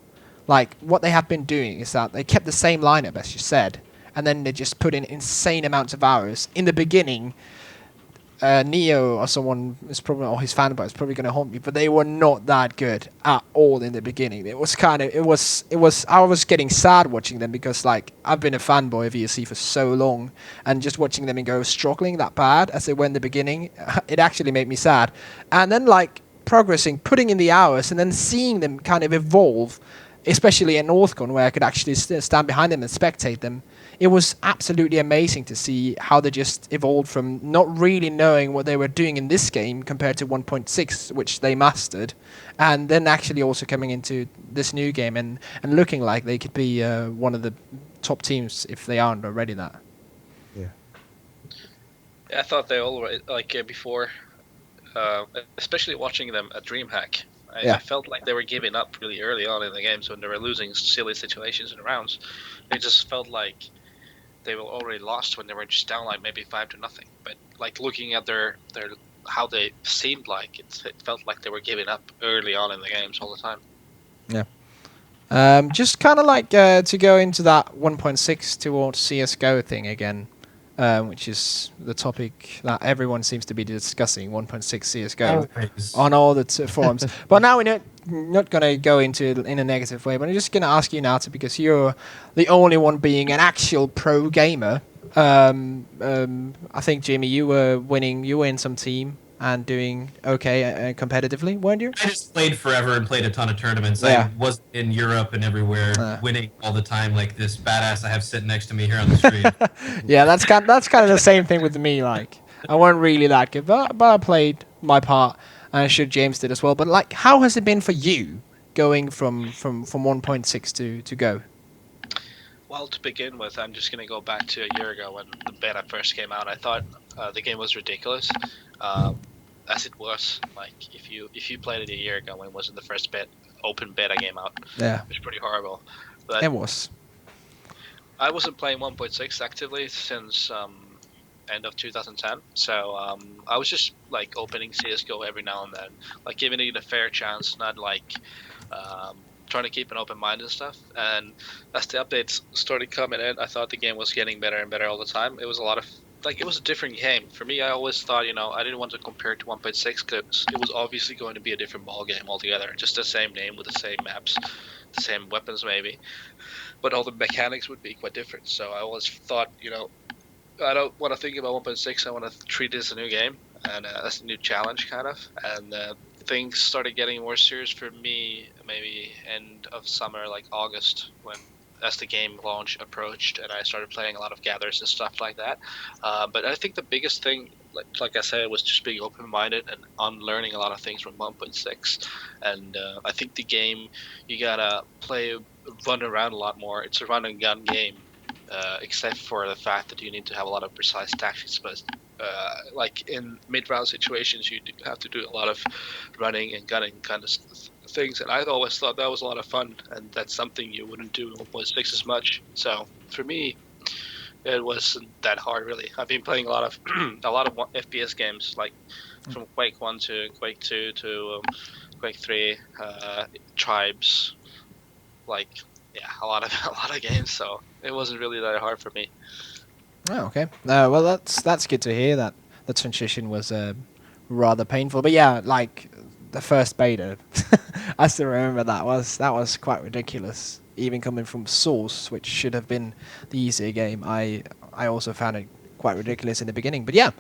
Like what they have been doing is that they kept the same lineup as you said, and then they just put in insane amounts of hours in the beginning. Neo or someone is probably, or his fanboy is probably going to haunt me, but they were not that good at all in the beginning. It was I was getting sad watching them because like I've been a fanboy of ESC for so long, and just watching them go struggling that bad as they were in the beginning, it actually made me sad. And then like progressing, putting in the hours, and then seeing them kind of evolve, especially in Northcon where I could actually stand behind them and spectate them. It was absolutely amazing to see how they just evolved from not really knowing what they were doing in this game compared to 1.6, which they mastered, and then actually also coming into this new game and looking like they could be one of the top teams if they aren't already that. Yeah. I thought they already, like before, especially watching them at DreamHack, I felt like they were giving up really early on in the games when they were losing silly situations in rounds. It just felt like they were already lost when they were just down like maybe 5-0. But like looking at their how they seemed like, it felt like they were giving up early on in the games all the time. Yeah. Just kind of like to go into that 1.6 towards CS:GO thing again, which is the topic that everyone seems to be discussing, 1.6 CS:GO on all the forums. But now we're not going to go into it in a negative way, but I'm just going to ask you now, because you're the only one being an actual pro gamer. I think, Jimmy, you were winning, you were in some team and doing okay competitively, weren't you? I just played forever and played a ton of tournaments. Yeah. I was in Europe and everywhere, winning all the time, like this badass I have sitting next to me here on the street. Yeah, that's kind of the same thing with me. Like, I wasn't really that good, but I played my part, and I'm sure James did as well. But like, how has it been for you going from 1.6 to Go? Well, to begin with, I'm just going to go back to a year ago when the beta first came out. I thought the game was ridiculous, as it was. Like, if you played it a year ago when it wasn't the first open beta game out, it was pretty horrible. But It was. I wasn't playing 1.6 actively since end of 2010, so I was just like opening CS:GO every now and then, like giving it a fair chance, not like trying to keep an open mind and stuff. And as the updates started coming in, I thought the game was getting better and better all the time. It was a lot of it was a different game for me. I always thought, I didn't want to compare it to 1.6 because it was obviously going to be a different ball game altogether. Just the same name with the same maps, the same weapons maybe. but all the mechanics would be quite different. So I always thought, I don't want to think about 1.6. I want to treat it as a new game and as a new challenge, kind of. And things started getting more serious for me maybe end of summer, like August, as the game launch approached, and I started playing a lot of gathers and stuff like that. But I think the biggest thing, like I said, was just being open-minded and unlearning a lot of things from 1.6. And I think the game, you gotta run around a lot more. It's a run and gun game. Except for the fact that you need to have a lot of precise tactics, but like in mid-round situations, you do have to do a lot of running and gunning kind of things, and I always thought that was a lot of fun, and that's something you wouldn't do in 1.6 as much. So for me, it wasn't that hard, really. I've been playing a lot of FPS games, like from Quake 1 to Quake 2 to Quake 3, Tribes, like a lot of games. So it wasn't really that hard for me. Oh, okay. Well, that's good to hear that the transition was rather painful. But yeah, like the first beta, I still remember that was quite ridiculous. Even coming from Source, which should have been the ESEA game, I also found it quite ridiculous in the beginning. But yeah,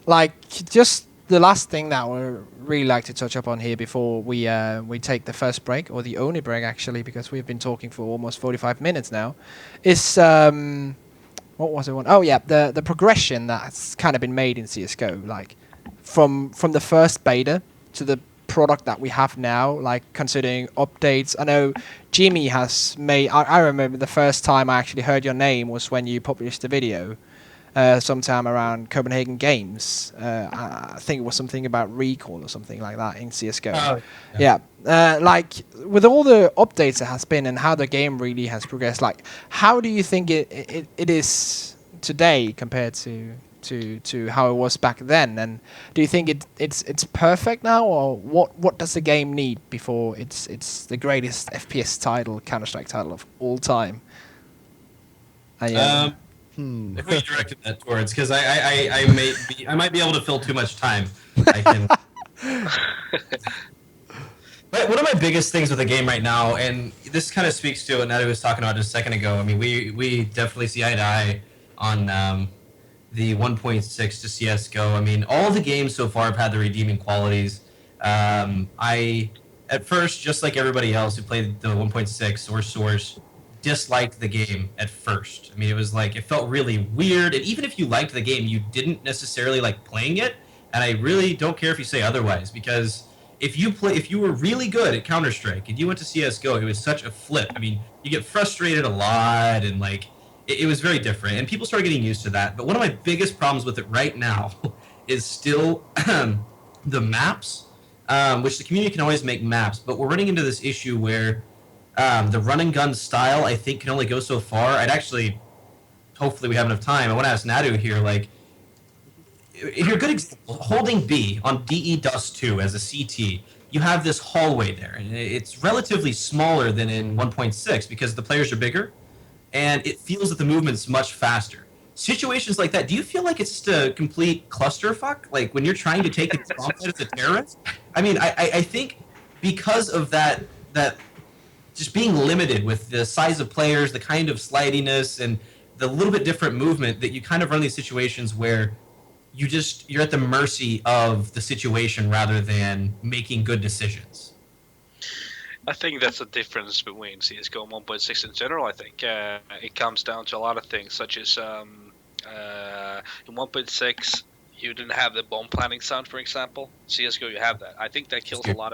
like just the last thing that we really like to touch up on here before we take the first break, or the only break actually, because we've been talking for almost 45 minutes now, is what was it? Oh yeah, the progression that's kind of been made in CS:GO, like from the first beta to the product that we have now, like considering updates. I know Jimmy has made. I remember the first time I actually heard your name was when you published the video, sometime around Copenhagen Games. I think it was something about recall or something like that in CS:GO. Oh, yeah. Like with all the updates that has been and how the game really has progressed, like how do you think it is today compared to how it was back then? And do you think it's perfect now, or what does the game need before it's the greatest FPS title, Counter-Strike title of all time? Who you directed that towards? Because I might be able to fill too much time. I can. But one of my biggest things with the game right now, and this kind of speaks to what Natu was talking about just a second ago. I mean, we definitely see eye to eye on the 1.6 to CS:GO. I mean, all the games so far have had the redeeming qualities. I, at first, just like everybody else who played the 1.6 or Source, disliked the game at first. I mean, it was like, it felt really weird. And even if you liked the game, you didn't necessarily like playing it. And I really don't care if you say otherwise, because if you were really good at Counter-Strike and you went to CS:GO, it was such a flip. I mean, you get frustrated a lot, and like it was very different, and people started getting used to that. But one of my biggest problems with it right now is still the maps, which the community can always make maps, but we're running into this issue where the run and gun style, I think, can only go so far. Hopefully we have enough time. I want to ask Natu here, like, if you're a good example, holding B on DE-Dust 2 as a CT, you have this hallway there, and it's relatively smaller than in 1.6 because the players are bigger, and it feels that the movement's much faster. Situations like that, do you feel like it's just a complete clusterfuck? Like when you're trying to take a as a terrorist? I mean, I think because of that just being limited with the size of players, the kind of slidiness, and the little bit different movement, that you kind of run these situations where you're at the mercy of the situation rather than making good decisions. I think that's the difference between CS:GO and 1.6 in general. I think it comes down to a lot of things, such as in 1.6 you didn't have the bomb planning sound, for example. CS:GO you have that. I think that kills a lot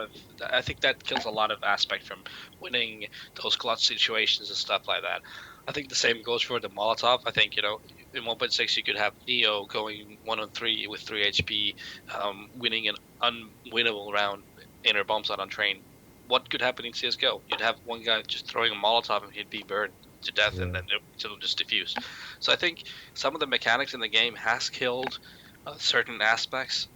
of aspect from winning those clutch situations and stuff like that. I think the same goes for the Molotov. I think, in 1.6 you could have Neo going 1-on-3 with 3 HP, winning an unwinnable round inner bomb shot on train. What could happen in CS:GO? You'd have one guy just throwing a Molotov and he'd be burned to death, and then it'll just diffuse. So I think some of the mechanics in the game has killed certain aspects.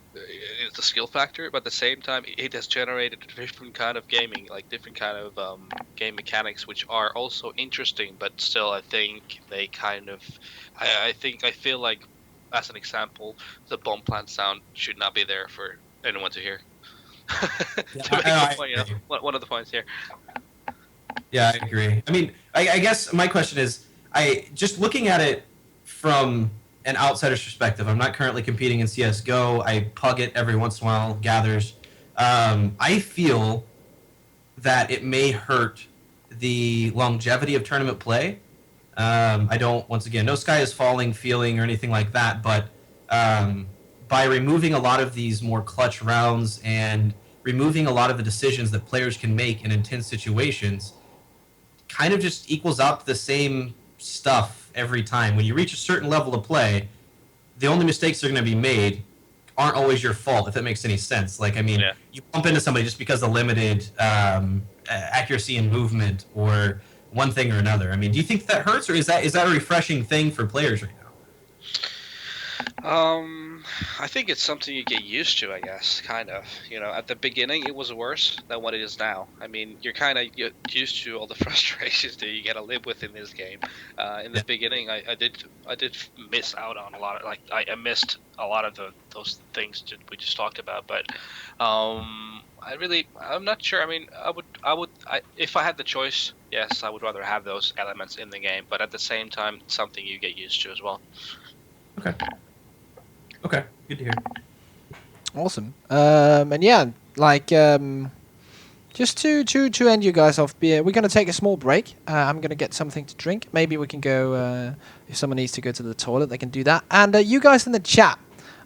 It's a skill factor, but at the same time it has generated a different kind of gaming, like different kind of game mechanics, which are also interesting, but still I think they kind of I feel like, as an example, the bomb plant sound should not be there for anyone to hear. To make the point, one of the points here. Yeah, I agree. I mean, I guess my question is, I just looking at it from an outsider's perspective. I'm not currently competing in CS:GO. I pug it every once in a while, gathers. I feel that it may hurt the longevity of tournament play. I don't, once again, no sky is falling feeling or anything like that, but um, by removing a lot of these more clutch rounds and removing a lot of the decisions that players can make in intense situations, kind of just equals out to the same stuff every time. When you reach a certain level of play, the only mistakes that are going to be made aren't always your fault, if that makes any sense. Like, I mean, Yeah. you bump into somebody just because of limited accuracy and movement or one thing or another. I mean, do you think that hurts, or is that a refreshing thing for players right now? I think it's something you get used to, I guess, kind of. You know, at the beginning it was worse than what it is now. I mean, you're kind of used to all the frustrations that you gotta live with in this game. In the beginning, I did miss out on a lot of, like, I missed a lot of those things that we just talked about. But I'm not sure. I mean, if I had the choice, yes, I would rather have those elements in the game. But at the same time, it's something you get used to as well. Okay. Okay. Good to hear. Awesome. And yeah, like just to end you guys off, we're gonna take a small break. I'm gonna get something to drink. Maybe we can go if someone needs to go to the toilet, they can do that. And you guys in the chat,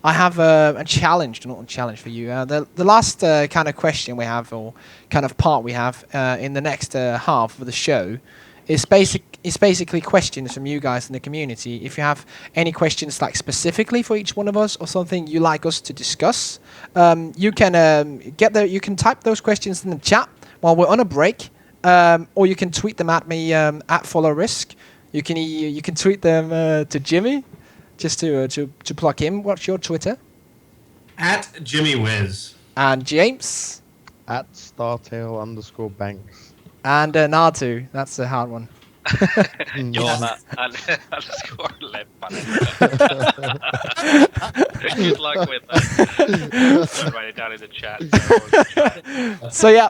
I have a challenge, not a challenge for you. The last kind of question we have, or kind of part we have in the next half of the show, is basically questions from you guys in the community. If you have any questions like specifically for each one of us, or something you like us to discuss, you can you can type those questions in the chat while we're on a break, or you can tweet them at me at follow rizc. You can tweet them to Jimmy, just to plug him. What's your Twitter? At Jimmy Wiz. And James. At StarTale_Banks. And Natu. That's a hard one. Joona underscore Leppanen. Good luck with that. I'll write it down in the chat. So yeah,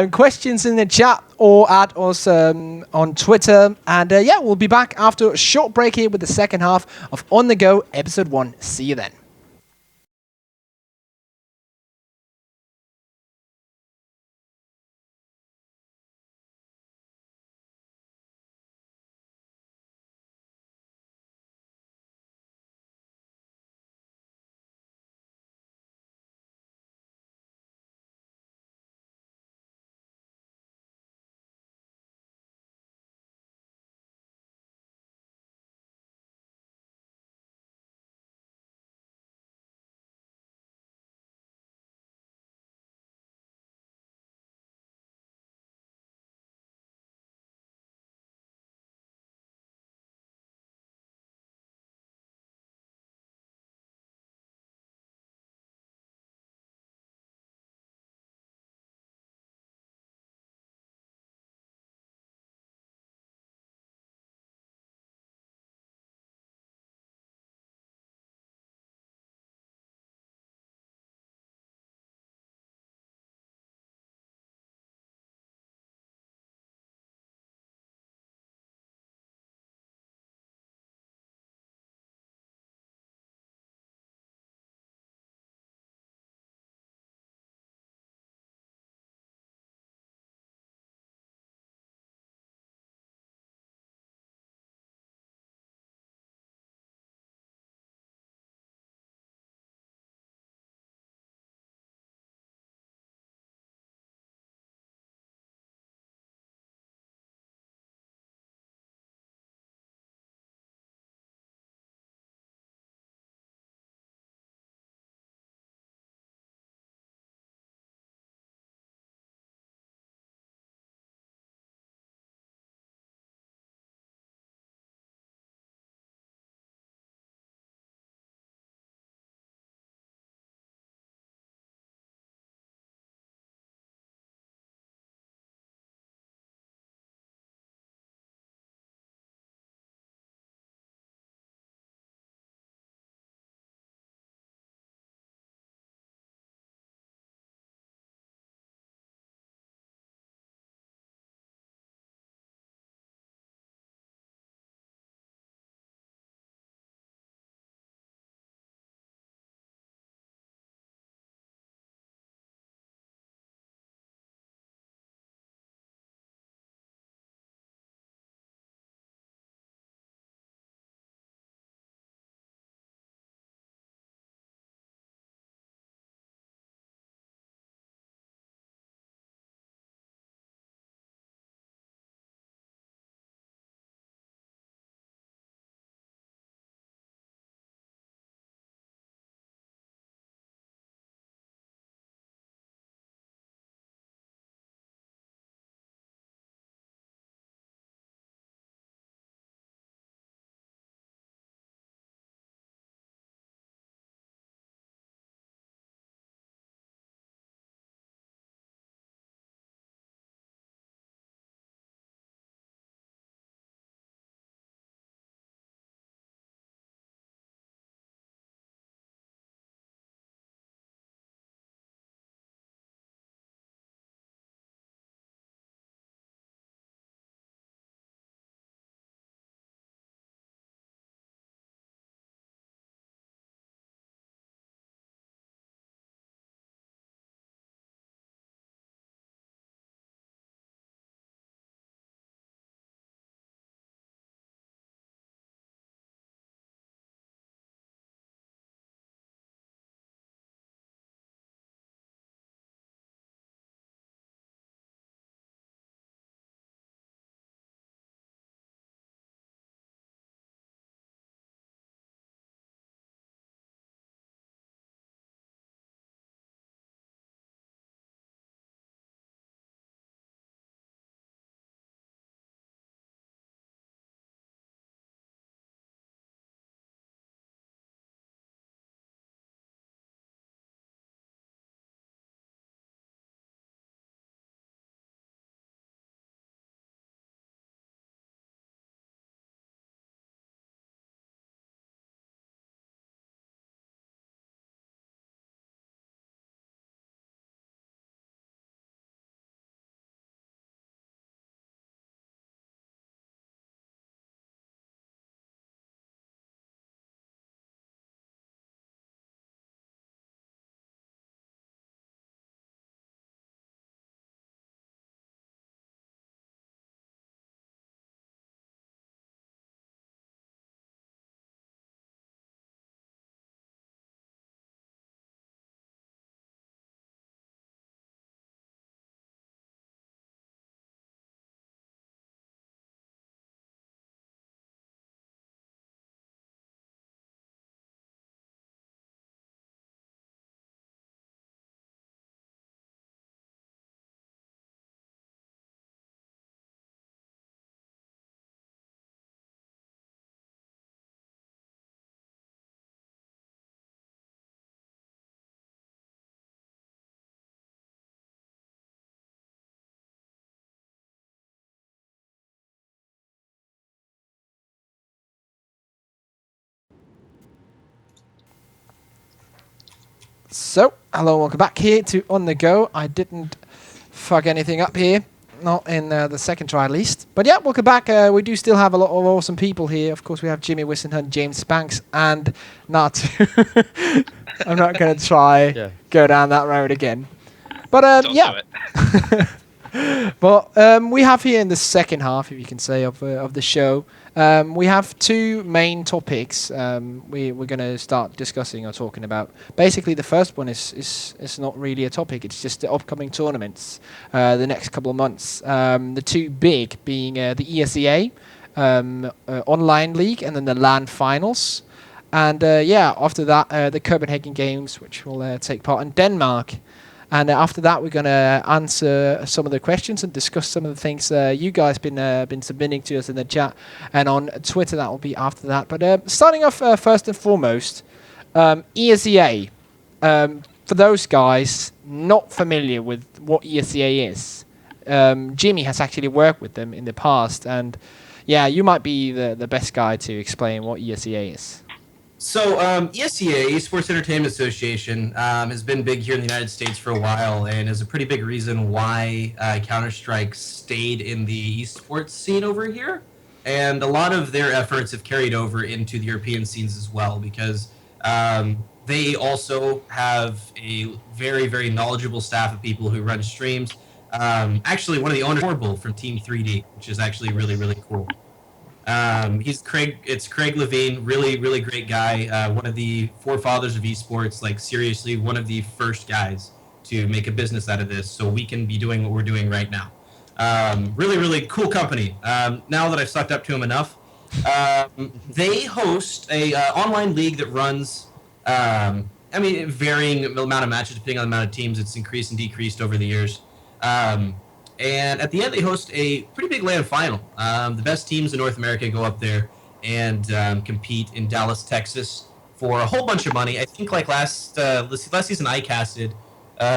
questions in the chat or at us on Twitter. And yeah, we'll be back after a short break here with the second half of On The Go Episode 1. See you then. So, hello, welcome back here to On The Go. I didn't fuck anything up here. Not in the second try, at least. But yeah, welcome back. We do still have a lot of awesome people here. Of course, we have Jimmy Whisenhunt, James Spanks, and Natu. I'm not going to try go down that road again. But Don't yeah. do it. But we have here in the second half, if you can say, of the show, we have two main topics we're going to start discussing or talking about. Basically, the first one is not really a topic. It's just the upcoming tournaments the next couple of months. The two big being the ESEA online league and then the LAN finals. And yeah, after that, the Copenhagen Games, which will take part in Denmark. And after that, we're going to answer some of the questions and discuss some of the things you guys been submitting to us in the chat and on Twitter. That will be after that. But starting off first and foremost, ESEA. For those guys not familiar with what ESEA is, Jimmy has actually worked with them in the past. And yeah, you might be the best guy to explain what ESEA is. So ESEA, Esports Entertainment Association, has been big here in the United States for a while and is a pretty big reason why Counter-Strike stayed in the esports scene over here. And a lot of their efforts have carried over into the European scenes as well because they also have a very, very knowledgeable staff of people who run streams. Actually, one of the owners from Team 3D, which is actually really, really cool. It's Craig Levine, really, really great guy. One of the forefathers of esports, like seriously, one of the first guys to make a business out of this so we can be doing what we're doing right now. Really, really cool company. Now that I've sucked up to him enough, they host a online league that runs, varying amount of matches depending on the amount of teams. It's increased and decreased over the years. And at the end, they host a pretty big LAN final. The best teams in North America go up there and compete in Dallas, Texas, for a whole bunch of money. I think like last season I casted,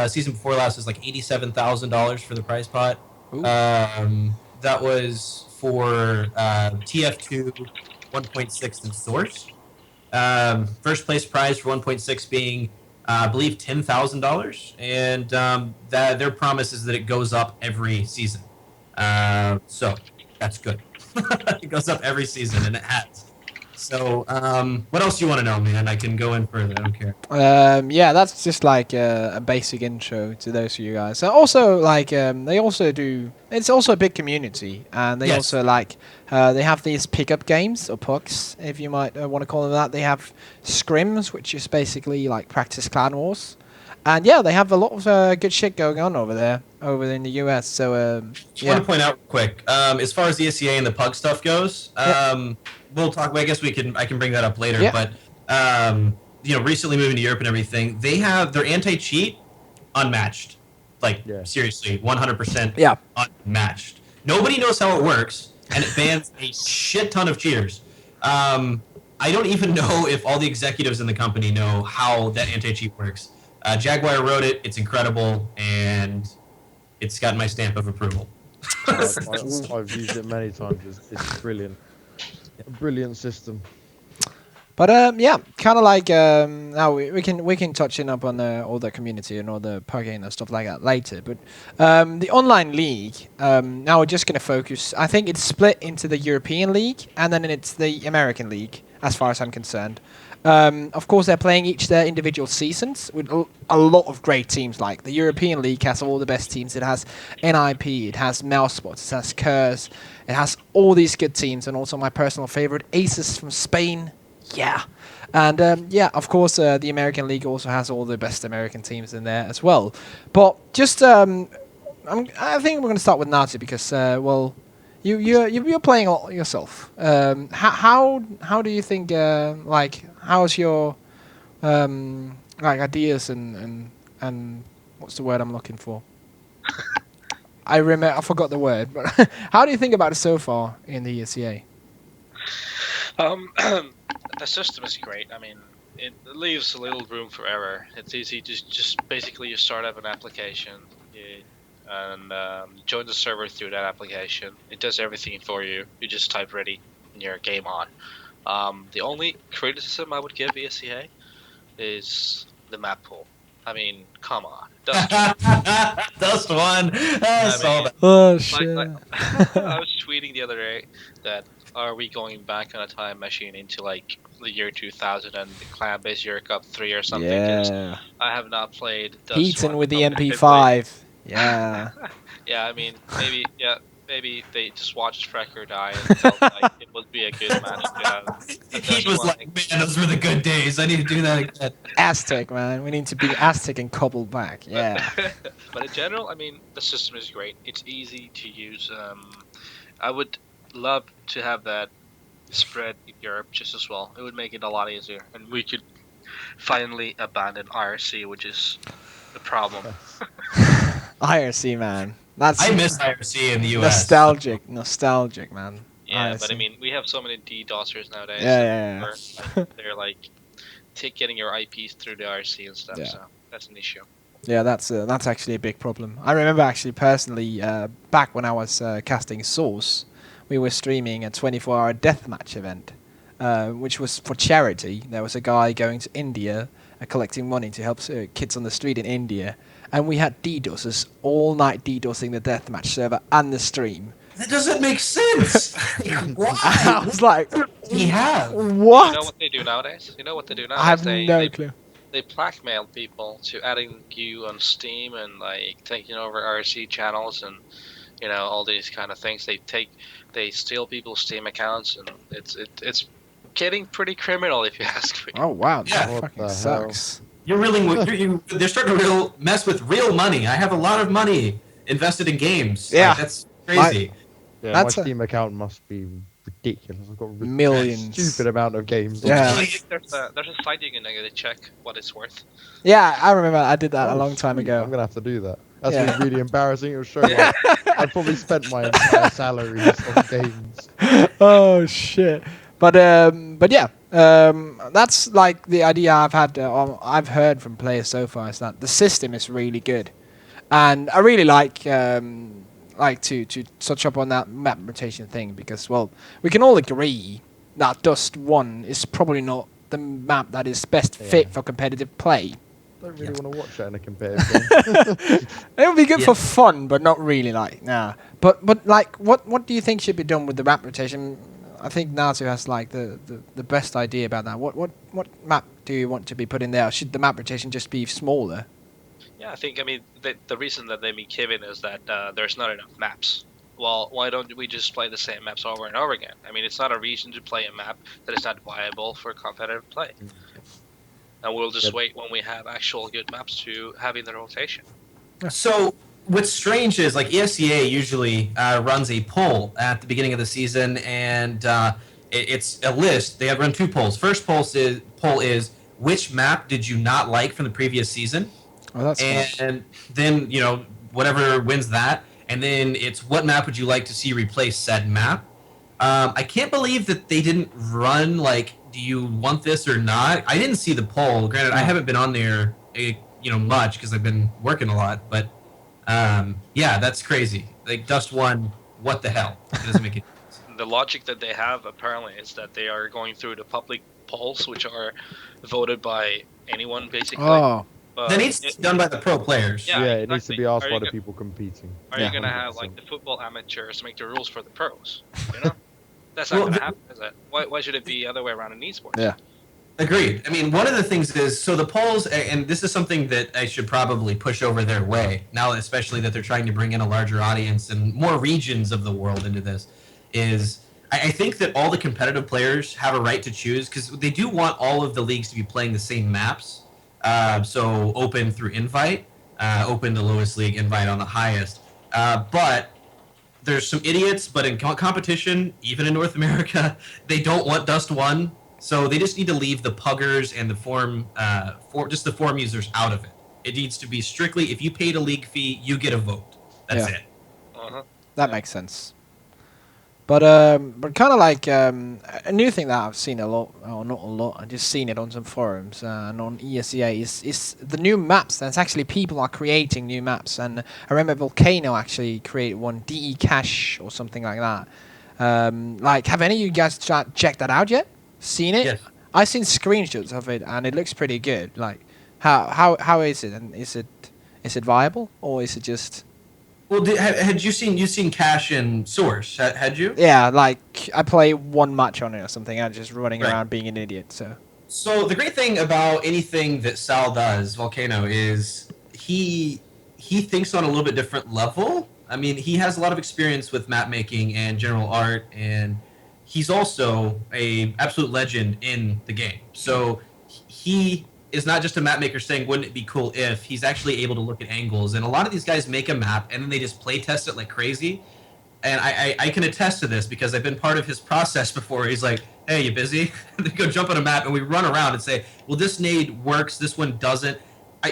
season before last was like $87,000 for the prize pot. That was for TF2, 1.6 and Source. First place prize for 1.6 being I believe $10,000, and that their promise is that it goes up every season. So that's good. It goes up every season, and it has. So what else do you want to know, man? I can go in further. I don't care. Yeah, that's just like a basic intro to those of you guys. Also, like they also do. It's also a big community, and they also like they have these pickup games or pucks, if you might want to call them that. They have scrims, which is basically like practice clan wars, and yeah, they have a lot of good shit going on over there, over in the US. So just want to point out quick, as far as the ESEA and the pug stuff goes, we'll talk. I guess I can bring that up later, but. Recently moving to Europe and everything, they have their anti-cheat unmatched. Like, seriously, 100% unmatched. Nobody knows how it works, and it bans a shit ton of cheaters. I don't even know if all the executives in the company know how that anti-cheat works. Jaguar wrote it, it's incredible, and it's got my stamp of approval. I've used it many times. It's brilliant. A brilliant system. But yeah, kind of like now we can touch in up on all the community and all the plugin and stuff like that later. But the online league, now we're just going to focus. I think it's split into the European league and then it's the American league, as far as I'm concerned. Of course, they're playing each their individual seasons with a lot of great teams. Like the European league has all the best teams. It has NiP, it has Mousebots, it has Curse, it has all these good teams, and also my personal favorite, Aces from Spain. Yeah, and yeah, of course, the American League also has all the best American teams in there as well. But just, I think we're going to start with Natu because, well, you're playing a lot yourself. How do you think, like, how's your like ideas and what's the word I'm looking for? I forgot the word, but how do you think about it so far in the ESEA? The system is great. I mean, it leaves a little room for error. It's easy to just basically you start up an application and join the server through that application. It does everything for you. You just type ready and you're game on. The only criticism I would give ESEA is the map pool. I mean, come on. Dust one. I saw mean, that. Oh shit. I was tweeting the other day that are we going back on a time machine into like the year 2000 and the clan-based Euro Cup 3 or something? Because Yeah. I have not played Dust Heaton 1 with the competitively. MP5. Yeah. Yeah, I mean, maybe they just watched Frecker die and felt like it would be a good match to have a He Dust was 1. like, man, those were the good days. I need to do that again. Aztec, man. We need to be Aztec and couple back. Yeah. But in general, I mean, the system is great. It's easy to use. I would love to have that spread in Europe just as well. It would make it a lot easier, and we could finally abandon IRC, which is the problem. IRC, man. That's I miss IRC in the US. nostalgic, man. Yeah, but I IRC. mean, we have so many DDoSers nowadays. Yeah. They're like getting your IPs through the IRC and stuff. Yeah. So that's an issue. Yeah, that's actually a big problem. I remember actually personally back when I was casting Source, we were streaming a 24-hour deathmatch event, which was for charity. There was a guy going to India collecting money to help kids on the street in India, and we had DDoSers all night DDoSing the deathmatch server and the stream. That doesn't make sense. Why? I was like, We have. what? You know what they do nowadays? I have no clue. They blackmail people to adding you on Steam and like taking over RC channels and all these kind of things. They steal people's Steam accounts and it's getting pretty criminal if you ask me. Oh wow, Yeah. that fucking sucks. You're they're starting to mess with real money. I have a lot of money invested in games. Yeah. Like, that's crazy. Yeah, That's my a- Steam account must be ridiculous. I've got a Millions. stupid amount of games. Yeah. I think there's a site you can check what it's worth. Yeah, I remember I did that a Oh, long time sweet. ago. I'm gonna have to do that. That's Yeah. really embarrassing. It'll show like, I've probably spent my entire salaries on games. Oh shit! But yeah, that's like the idea I've heard from players so far is that the system is really good, and I really like to touch up on that map rotation thing because well we can all agree that Dust 1 is probably not the map that is best fit for competitive play. I don't really want to watch that in a competitive game. It would be good Yeah. for fun, but not really like nah. But like, what do you think should be done with the map rotation? I think Natu has like the best idea about that. What map do you want to be put in there? Should the map rotation just be smaller? Yeah, I mean the reason that they make Kevin is that there's not enough maps. Well, why don't we just play the same maps over and over again? I mean, it's not a reason to play a map that is not viable for competitive play. And we'll just wait when we have actual good maps to have in the rotation. So what's strange is like ESEA usually runs a poll at the beginning of the season, and it's a list. They have run two polls. First poll is which map did you not like from the previous season, Oh, that's fun. and then whatever wins that, and then it's what map would you like to see replace said map. I can't believe that they didn't run like, do you want this or not? I didn't see the poll. Granted, I haven't been on there, much because I've been working a lot. But yeah, that's crazy. Like Dust 1, what the hell? It doesn't make any sense. The logic that they have apparently is that they are going through the public polls, which are voted by anyone basically. Oh, That needs to be done by the pro players. Yeah, Yeah, it needs to exactly. be asked Are by you the go- people competing. Are Yeah. you gonna have like the football amateurs make the rules for the pros? That's not Well, gonna happen, is it? Why should it be the other way around in esports? Yeah. Agreed. I mean, one of the things is, so the polls, and this is something that I should probably push over their way, now especially that they're trying to bring in a larger audience and more regions of the world into this, is I think that all the competitive players have a right to choose, because they do want all of the leagues to be playing the same maps. So open through invite, open the lowest league, invite on the highest. But there's some idiots, but in competition, even in North America, they don't want Dust 1. So they just need to leave the puggers and the form users out of it. It needs to be strictly, if you paid a league fee, you get a vote. That's Yeah. it. Uh-huh. that makes sense. But kind of like a new thing that I've seen a lot, or not a lot, I've just seen it on some forums and on ESEA is the new maps. There's actually people are creating new maps, and I remember Volcano actually created one, DE-Cache or something like that. Like, have any of you guys checked that out yet? Seen it? Yes. I've seen screenshots of it, and it looks pretty good. Like, How is it? And is it viable, or is it just? Well, had you seen Cash and Source? Had you? Yeah, like I play one match on it or something. I'm just running Right. around being an idiot. So. So the great thing about anything that Sal does, Volcano, is he thinks on a little bit different level. I mean, he has a lot of experience with map making and general art, and he's also a absolute legend in the game. So he is not just a map maker saying, "Wouldn't it be cool if?" He's actually able to look at angles, and a lot of these guys make a map and then they just play test it like crazy. And I can attest to this because I've been part of his process before. He's like, "Hey, you busy?" They go jump on a map, and we run around and say, "Well, this nade works. This one doesn't.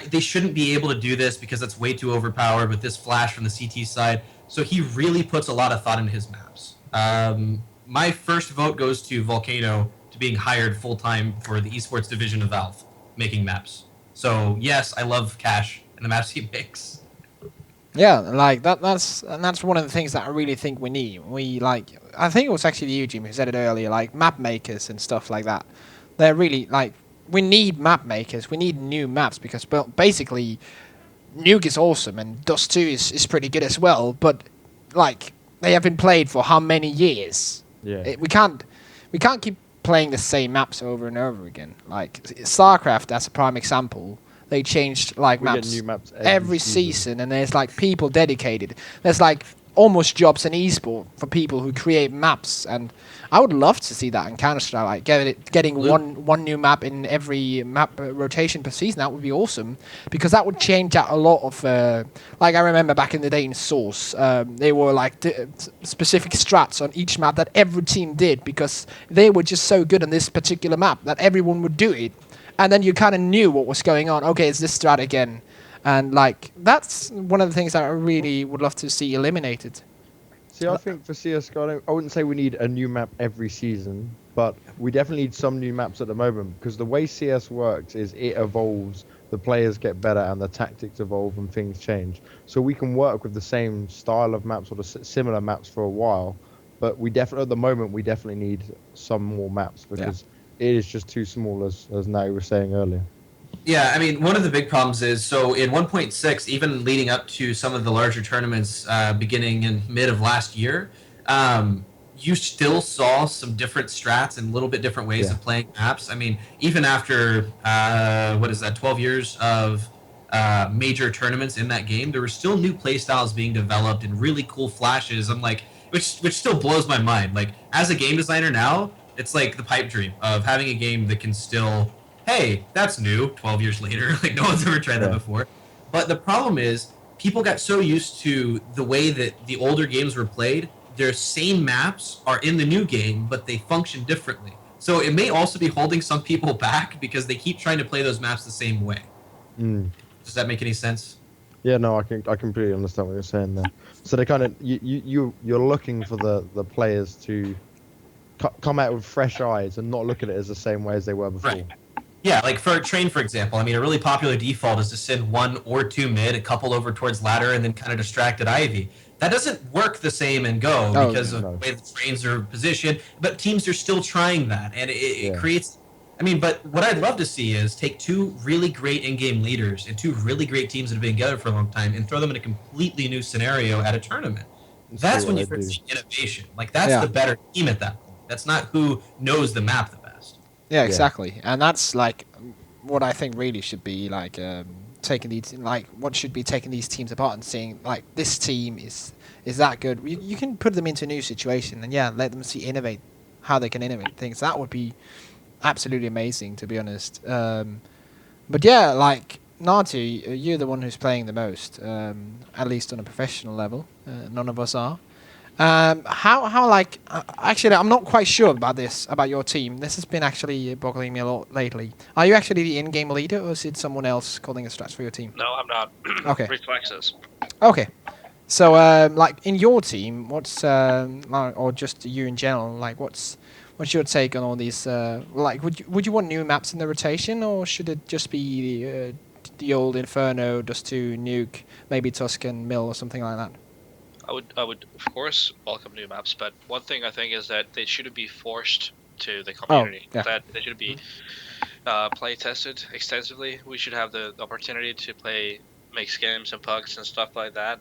They shouldn't be able to do this because that's way too overpowered with this flash from the CT side." So he really puts a lot of thought into his maps. My first vote goes to Volcano to being hired full time for the esports division of Valve, making maps. So yes, I love Cash and the maps he makes. Yeah, like that's one of the things that I really think we need. I think it was actually you, Jim, who said it earlier, like map makers and stuff like that. They're really like we need map makers. We need new maps because basically Nuke is awesome and Dust 2 is pretty good as well, but like they have been played for how many years? Yeah. We can't keep playing the same maps over and over again. Like StarCraft, that's a prime example. They changed like We get maps, new maps every season, and there's like people dedicated. There's like almost jobs in esport for people who create maps, and I would love to see that in Counter-Strike. Like getting one new map in every map rotation per season. That would be awesome because that would change out a lot of. Like I remember back in the day in Source, they were like specific strats on each map that every team did because they were just so good on this particular map that everyone would do it. And then you kind of knew what was going on. Okay, it's this strat again. And, like, that's one of the things that I really would love to see eliminated. See, I think for CSGO, I wouldn't say we need a new map every season, but we definitely need some new maps at the moment because the way CS works is it evolves, the players get better, and the tactics evolve and things change. So we can work with the same style of maps or the similar maps for a while, but at the moment, we definitely need some more maps because it is just too small, as Natu was saying earlier. Yeah, I mean, one of the big problems is, so in 1.6, even leading up to some of the larger tournaments beginning in mid of last year, you still saw some different strats and a little bit different ways of playing maps. I mean, even after, 12 years of major tournaments in that game, there were still new play styles being developed and really cool flashes. I'm like, which still blows my mind. Like, as a game designer now, it's like the pipe dream of having a game that can still, hey, that's new 12 years later. Like, no one's ever tried that before. But the problem is people got so used to the way that the older games were played, their same maps are in the new game, but they function differently. So it may also be holding some people back because they keep trying to play those maps the same way. Does that make any sense? Yeah, no, I completely understand what you're saying there. So they kind of you're looking for the players to come out with fresh eyes and not look at it as the same way as they were before. Right. Yeah, like for Train, for example, I mean, a really popular default is to send one or two mid, a couple over towards ladder, and then kind of distracted Ivy. That doesn't work the same in Go because of the way the trains are positioned, but teams are still trying that, and it creates... I mean, but what I'd love to see is take two really great in-game leaders and two really great teams that have been together for a long time and throw them in a completely new scenario at a tournament. That's when you start seeing innovation. Like, that's the better team at that point. That's not who knows the map the best. Yeah, exactly. And that's like what I think really should be like taking these, like what should be taking these teams apart and saying like this team is that good. You can put them into a new situation and let them innovate how they can innovate things. That would be absolutely amazing, to be honest. But yeah, like Natu, you're the one who's playing the most, at least on a professional level. None of us are. How like actually I'm not quite sure about your team. This has been actually boggling me a lot lately. Are you actually the in-game leader, or is it someone else calling the strats for your team? No, I'm not. Okay. Reflexes. Okay. So like in your team, what's or just you in general, like what's your take on all these? Like would you want new maps in the rotation, or should it just be the old Inferno, Dust 2, Nuke, maybe Tuscan, Mill, or something like that? I would of course welcome new maps, but one thing I think is that they shouldn't be forced to the community. Yeah. That they should be play tested extensively. We should have the opportunity to play mixed games and pucks and stuff like that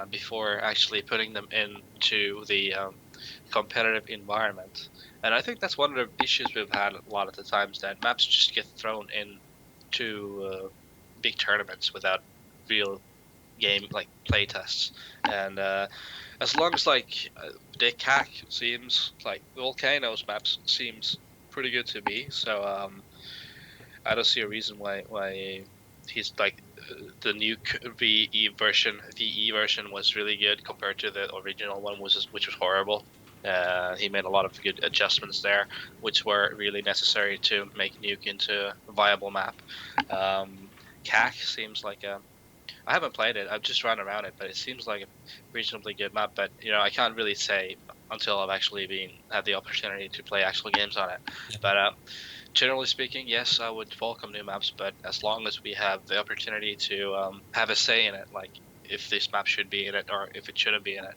before actually putting them into the competitive environment. And I think that's one of the issues we've had a lot of the times, that maps just get thrown into big tournaments without real game like play tests. And as long as like DreamHack seems like Volcano's maps seems pretty good to me, so I don't see a reason why he's like the new VE version was really good compared to the original one, which was horrible. He made a lot of good adjustments there, which were really necessary to make Nuke into a viable map. CAC seems like I haven't played it. I've just run around it, but it seems like a reasonably good map. But I can't really say until I've actually had the opportunity to play actual games on it. Yeah. But generally speaking, yes, I would welcome new maps. But as long as we have the opportunity to have a say in it, like if this map should be in it or if it shouldn't be in it.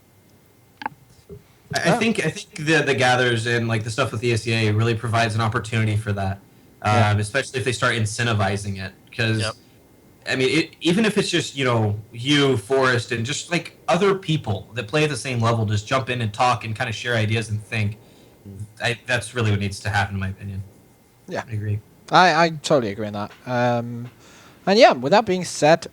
I think the gathers and like the stuff with the ESEA really provides an opportunity for that, especially if they start incentivizing it. Because I mean, even if it's just you, Forrest, and just like other people that play at the same level, just jump in and talk and kind of share ideas and think. That's really what needs to happen, in my opinion. Yeah, I agree. I totally agree on that. And yeah, with that being said.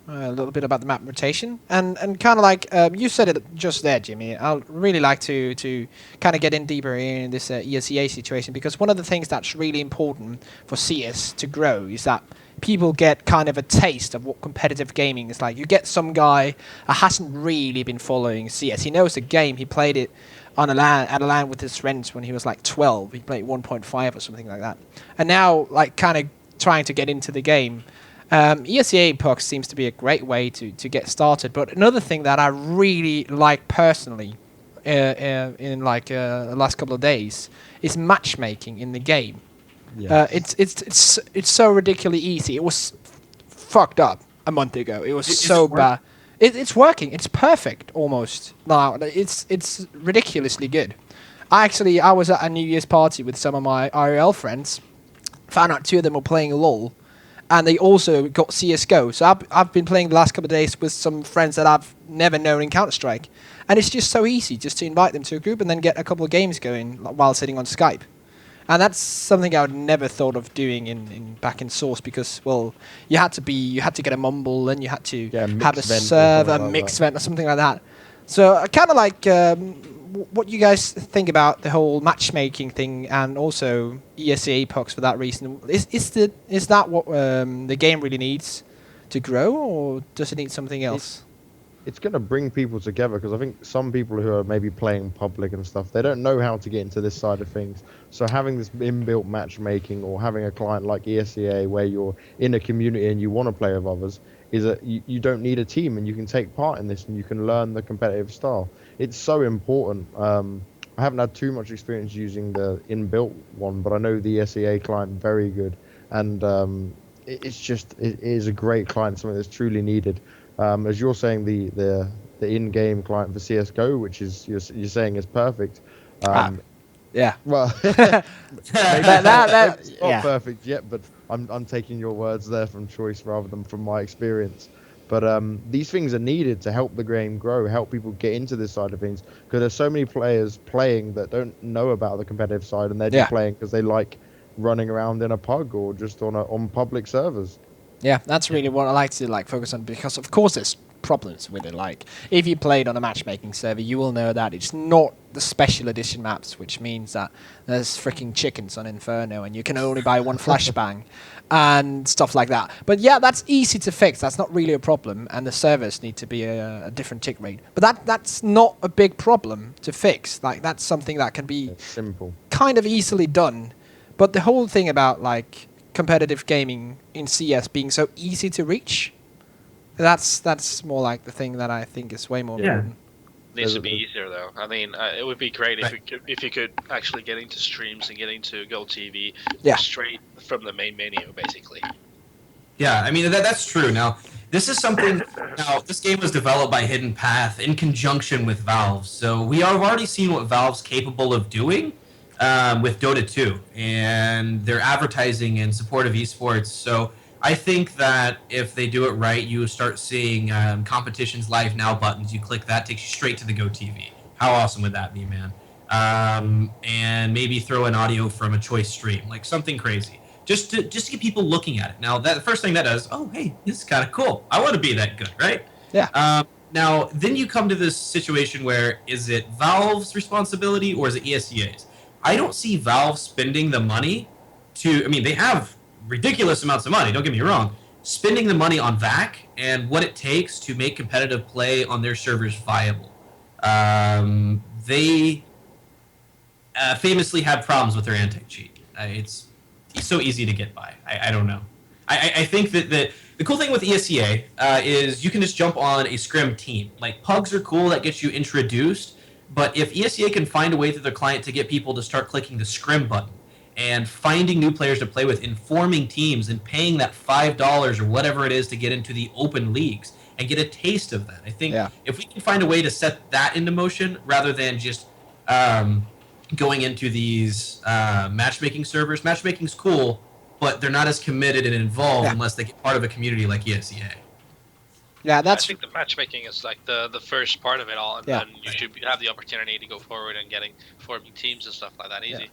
A little bit about the map rotation and kind of like you said it just there, Jimmy. I'd really like to kind of get in deeper in this ESEA situation, because one of the things that's really important for CS to grow is that people get kind of a taste of what competitive gaming is like. You get some guy who hasn't really been following CS. He knows the game. He played it on at a LAN with his friends when he was like 12. He played 1.5 or something like that, and now like kind of trying to get into the game. ESEA pucks seems to be a great way to get started, but another thing that I really like personally in like the last couple of days is matchmaking in the game. Yes. It's so ridiculously easy. It was fucked up a month ago. It was so bad. It's working. It's perfect almost now. It's ridiculously good. I was at a New Year's party with some of my IRL friends. Found out 2 of them were playing LOL. And they also got CSGO. So I've been playing the last couple of days with some friends that I've never known in Counter-Strike. And it's just so easy just to invite them to a group and then get a couple of games going while sitting on Skype. And that's something I would never thought of doing back in Source, because, well, you had to get a mumble and you had to have a server, a mixed vent or something like that. So I kind of like what you guys think about the whole matchmaking thing, and also ESEA pucks for that reason. Is that what the game really needs to grow, or does it need something else? It's going to bring people together, because I think some people who are maybe playing public and stuff, they don't know how to get into this side of things. So having this inbuilt matchmaking, or having a client like ESEA where you're in a community and you want to play with others, is that you don't need a team and you can take part in this and you can learn the competitive style. It's so important. I haven't had too much experience using the inbuilt one, but I know the ESEA client very good, and it is a great client, something that's truly needed. As you're saying, the in-game client for CS:GO, which is you're saying is perfect. Yeah. Well, that's not perfect yet, but I'm taking your words there from choice rather than from my experience. But these things are needed to help the game grow, help people get into this side of things, because there's so many players playing that don't know about the competitive side, and they're just playing because they like running around in a pub or just on public servers. Yeah, that's really what I like to focus on, because of course there's problems with it. Like, if you played on a matchmaking server, you will know that it's not the special edition maps, which means that there's freaking chickens on Inferno and you can only buy one flashbang and stuff like that. But yeah, that's easy to fix. That's not really a problem, and the servers need to be a different tick rate. But that's not a big problem to fix. Like, that's something that can be simple, kind of easily done. But the whole thing about like competitive gaming in CS being so easy to reach, that's more like the thing that I think is way more important. Needs to be easier though. I mean, it would be great if you could actually get into streams and get into GoTV straight from the main menu, basically. Yeah, I mean that's true. Now, this is something. Now, this game was developed by Hidden Path in conjunction with Valve, so we have already seen what Valve's capable of doing. with Dota 2, and they're advertising in support of esports. So I think that if they do it right, you start seeing competitions live now buttons. You click that, takes you straight to the Go TV. How awesome would that be, man? And maybe throw in audio from a choice stream, like something crazy, just to get people looking at it. Now, that the first thing that does, oh, hey, this is kind of cool. I want to be that good, right? Yeah. Now, then you come to this situation where is it Valve's responsibility or is it ESEA's? I don't see Valve spending the money to. I mean, they have ridiculous amounts of money. Don't get me wrong. Spending the money on VAC and what it takes to make competitive play on their servers viable. They famously have problems with their anti-cheat. It's so easy to get by. I don't know. I think that the cool thing with ESEA is you can just jump on a scrim team. Like, pugs are cool, that gets you introduced, but if ESEA can find a way through their client to get people to start clicking the scrim button and finding new players to play with, informing teams, and paying that $5 or whatever it is to get into the open leagues and get a taste of that. I think if we can find a way to set that into motion rather than just going into these matchmaking servers. Matchmaking's cool, but they're not as committed and involved unless they get part of a community like ESEA. Yeah, I think the matchmaking is like the first part of it all, and then you should have the opportunity to go forward and forming teams and stuff like that easy.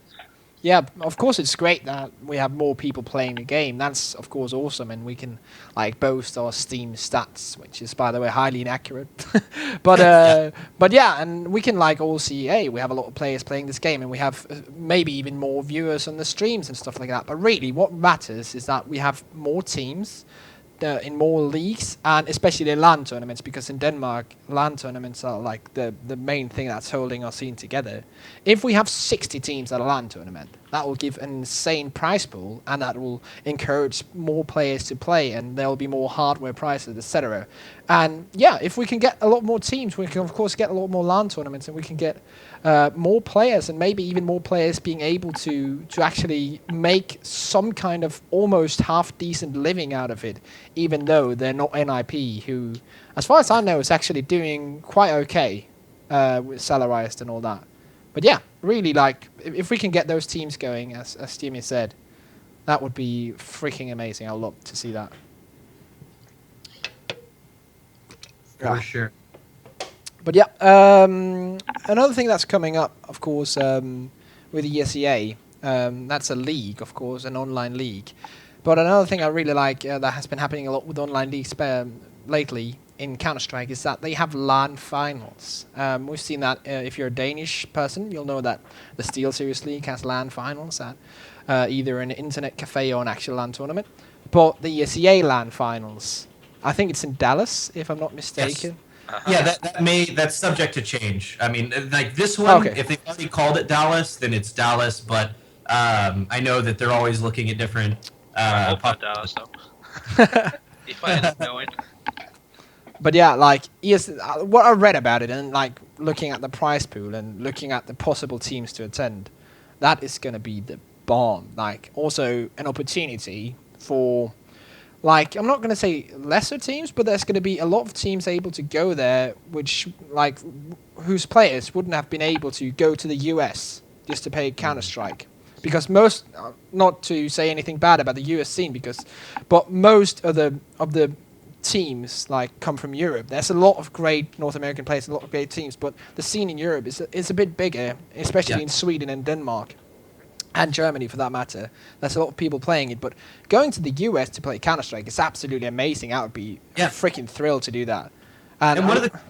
Yeah, of course it's great that we have more people playing the game. That's of course awesome, and we can like boast our Steam stats, which is by the way highly inaccurate. but yeah, and we can like all see, hey, we have a lot of players playing this game, and we have maybe even more viewers on the streams and stuff like that. But really, what matters is that we have more teams in more leagues, and especially the LAN tournaments, because in Denmark, LAN tournaments are like the main thing that's holding our scene together. If we have 60 teams at a LAN tournament, that will give an insane prize pool, and that will encourage more players to play, and there will be more hardware prices, etc. And yeah, if we can get a lot more teams, we can of course get a lot more LAN tournaments, and we can get more players, and maybe even more players being able to actually make some kind of almost half-decent living out of it, even though they're not NiP, who, as far as I know, is actually doing quite okay with Salarized and all that. But yeah, really, like, if we can get those teams going, as Jimmy said, that would be freaking amazing. I'd love to see that. For sure. But yeah, another thing that's coming up, of course, with ESEA, that's a league, of course, an online league. But another thing I really like that has been happening a lot with online leagues lately in Counter-Strike is that they have LAN finals. We've seen that if you're a Danish person, you'll know that the Steel Series League has LAN finals at either an internet cafe or an actual LAN tournament. But the ESEA LAN finals, I think it's in Dallas, if I'm not mistaken. Yes. Yeah, that's subject to change. I mean, like this one, if they've already called it Dallas, then it's Dallas. But I know that they're always looking at different. I hope not Dallas, though. If I end up knowing. But yeah, like what I read about it, and like looking at the prize pool and looking at the possible teams to attend, that is going to be the bomb. Like also an opportunity for. Like, I'm not going to say lesser teams, but there's going to be a lot of teams able to go there, which, like, whose players wouldn't have been able to go to the US just to play Counter-Strike. Because most, not to say anything bad about the US scene, but most of the teams, like, come from Europe. There's a lot of great North American players, a lot of great teams, but the scene in Europe is a bit bigger, especially in Sweden and Denmark. And Germany, for that matter. There's a lot of people playing it, but going to the US to play Counter-Strike is absolutely amazing. I would be freaking thrilled to do that. And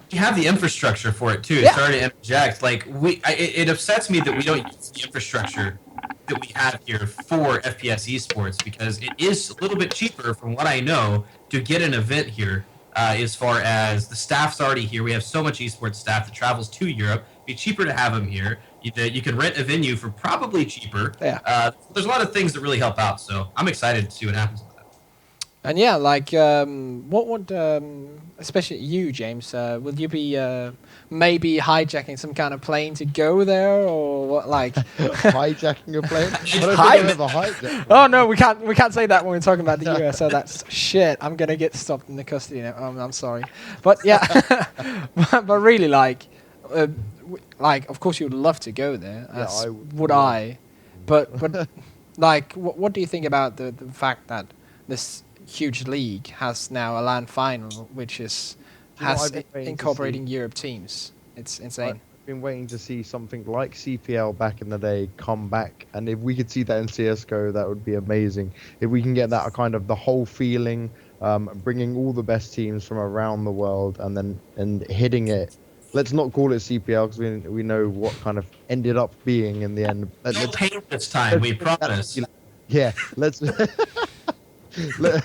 you have the infrastructure for it too. Sorry to interject. Like it upsets me that we don't use the infrastructure that we have here for FPS esports, because it is a little bit cheaper, from what I know, to get an event here. As far as the staff's already here, we have so much esports staff that travels to Europe. It'd be cheaper to have them here. You can rent a venue for probably cheaper. There's a lot of things that really help out, so I'm excited to see what happens with that. And yeah, like, what would, especially you, James, will you be maybe hijacking some kind of plane to go there, or what? Like hijacking a plane? I don't think I've ever hijacked. Oh no, we can't say that when we're talking about the US. So that's shit. I'm gonna get stopped in the custody now. I'm sorry, but yeah, but really, like. like, of course, you'd love to go there, Yeah, as I would I. But like, what do you think about the fact that this huge league has now a LAN final, which is Do you know what has I've been waiting to incorporating see? Europe teams? It's insane. I've been waiting to see something like CPL back in the day come back, and if we could see that in CS:GO, that would be amazing. If we can get that kind of the whole feeling, bringing all the best teams from around the world, and hitting it. Let's not call it CPL because we know what kind of ended up being in the end. No pain this time, we promise. Yeah, let's let,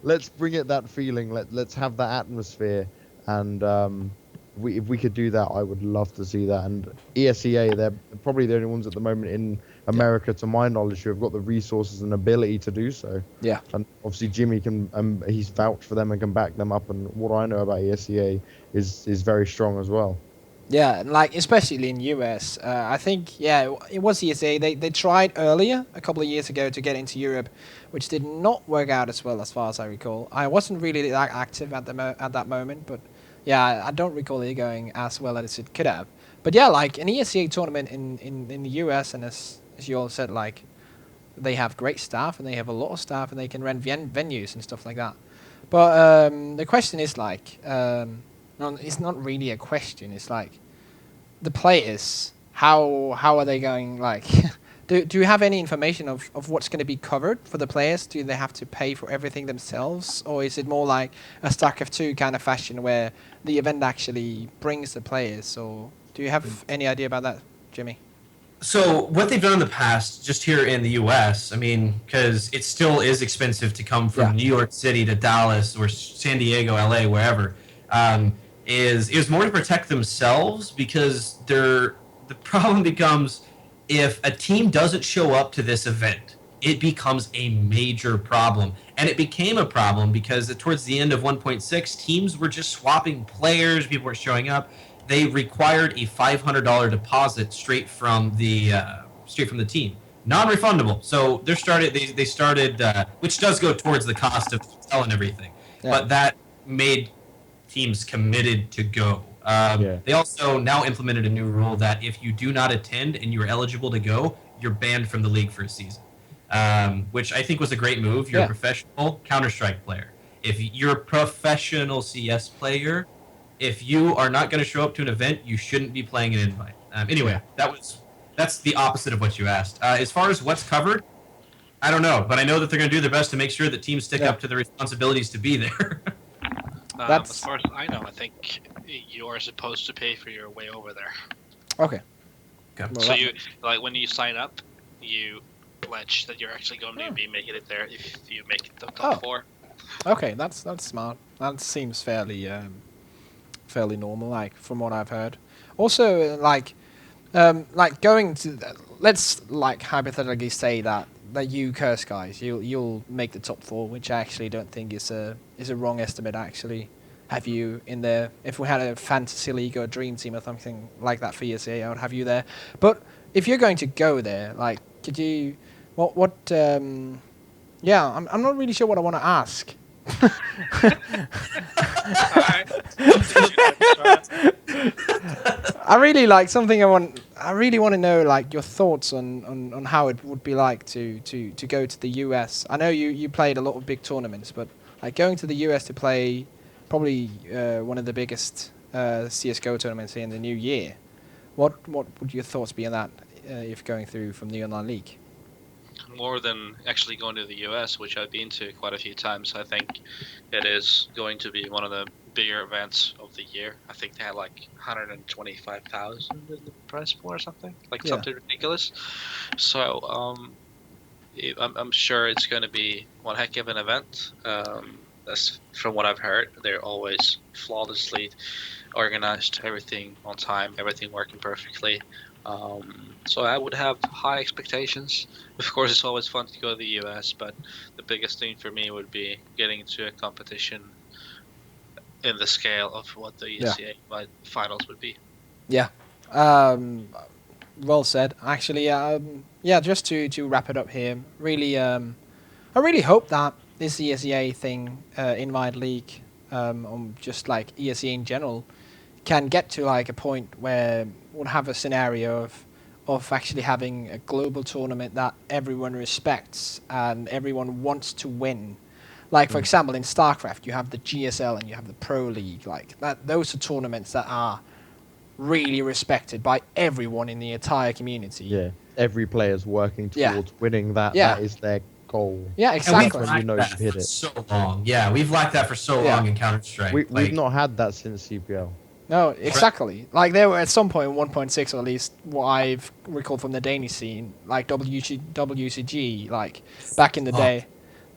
let's bring it that feeling. Let's have that atmosphere, and if we could do that, I would love to see that. And ESEA, they're probably the only ones at the moment in America, to my knowledge, who have got the resources and ability to do so. Yeah. And obviously Jimmy can, he's vouched for them and can back them up. And what I know about ESEA is very strong as well. Yeah, and like especially in US, I think it was ESA. They tried earlier a couple of years ago to get into Europe, which did not work out as well as far as I recall. I wasn't really that active at that moment, but yeah, I don't recall it going as well as it could have. But yeah, like an ESEA tournament in the US, and as you all said, like they have great staff and they have a lot of staff and they can rent venues and stuff like that. But the question is like. No, it's not really a question. It's like the players. How are they going? Like, do you have any information of what's going to be covered for the players? Do they have to pay for everything themselves, or is it more like a StarCraft 2 kind of fashion where the event actually brings the players? Or do you have any idea about that, Jimmy? So what they've done in the past, just here in the U.S., I mean, because it still is expensive to come from New York City to Dallas or San Diego, L.A., wherever. Is more to protect themselves, because the problem becomes if a team doesn't show up to this event, it becomes a major problem. And it became a problem because towards the end of 1.6, teams were just swapping players, people were showing up. They required a $500 deposit straight from the team, non-refundable. So they started, which does go towards the cost of selling everything, but that made teams committed to go. They also now implemented a new rule that if you do not attend and you're eligible to go, you're banned from the league for a season, which I think was a great move. You're a professional Counter-Strike player. If you're a professional CS player, if you are not going to show up to an event, you shouldn't be playing an invite. Anyway, that's the opposite of what you asked. As far as what's covered, I don't know, but I know that they're going to do their best to make sure that teams stick up to their responsibilities to be there. As far as I know, I think you are supposed to pay for your way over there. Okay. Well, so you when you sign up, you pledge that you're actually going to be making it there if you make it the top 4. Okay, that's smart. That seems fairly normal, like from what I've heard. Also, like going to let's like hypothetically say that you Curse guys, you'll make the top 4, which I actually don't think is a wrong estimate. Actually, have you in there? If we had a fantasy league or a dream team or something like that for ESEA, I would have you there. But if you're going to go there, like, could you? What? Yeah, I'm not really sure what I want to ask. I really like something I really want to know, like, your thoughts on how it would be like to go to the US. I know you played a lot of big tournaments, but like going to the US to play probably one of the biggest CS:GO tournaments in the new year. What would your thoughts be on that if going through from the online league? More than actually going to the US, which I've been to quite a few times, I think it is going to be one of the bigger events of the year. I think they had like 125,000 in the prize pool or something, something ridiculous. So I'm sure it's going to be one heck of an event. That's from what I've heard. They're always flawlessly organized, everything on time, everything working perfectly. So I would have high expectations. Of course, it's always fun to go to the US, but the biggest thing for me would be getting into a competition in the scale of what the ESEA finals would be. Yeah. Well said. Actually, just to wrap it up here, really, I really hope that this ESEA thing, Invite League, just like ESEA in general, can get to like a point where we'll have a scenario of actually having a global tournament that everyone respects and everyone wants to win. Like, for example, in StarCraft, you have the GSL and you have the Pro League. Like that, those are tournaments that are really respected by everyone in the entire community. Yeah, every player's working Yeah. towards winning that. Yeah. That is their goal. Yeah, And exactly. we've When you know lacked you've that hit for it. so long. Yeah, we've lacked that for so Yeah. long in Counter-Strike. We've not had that since CPL. No, exactly. Like there were at some point in 1.6, or at least what I've recalled from the Danish scene, like WCG, like back in the day.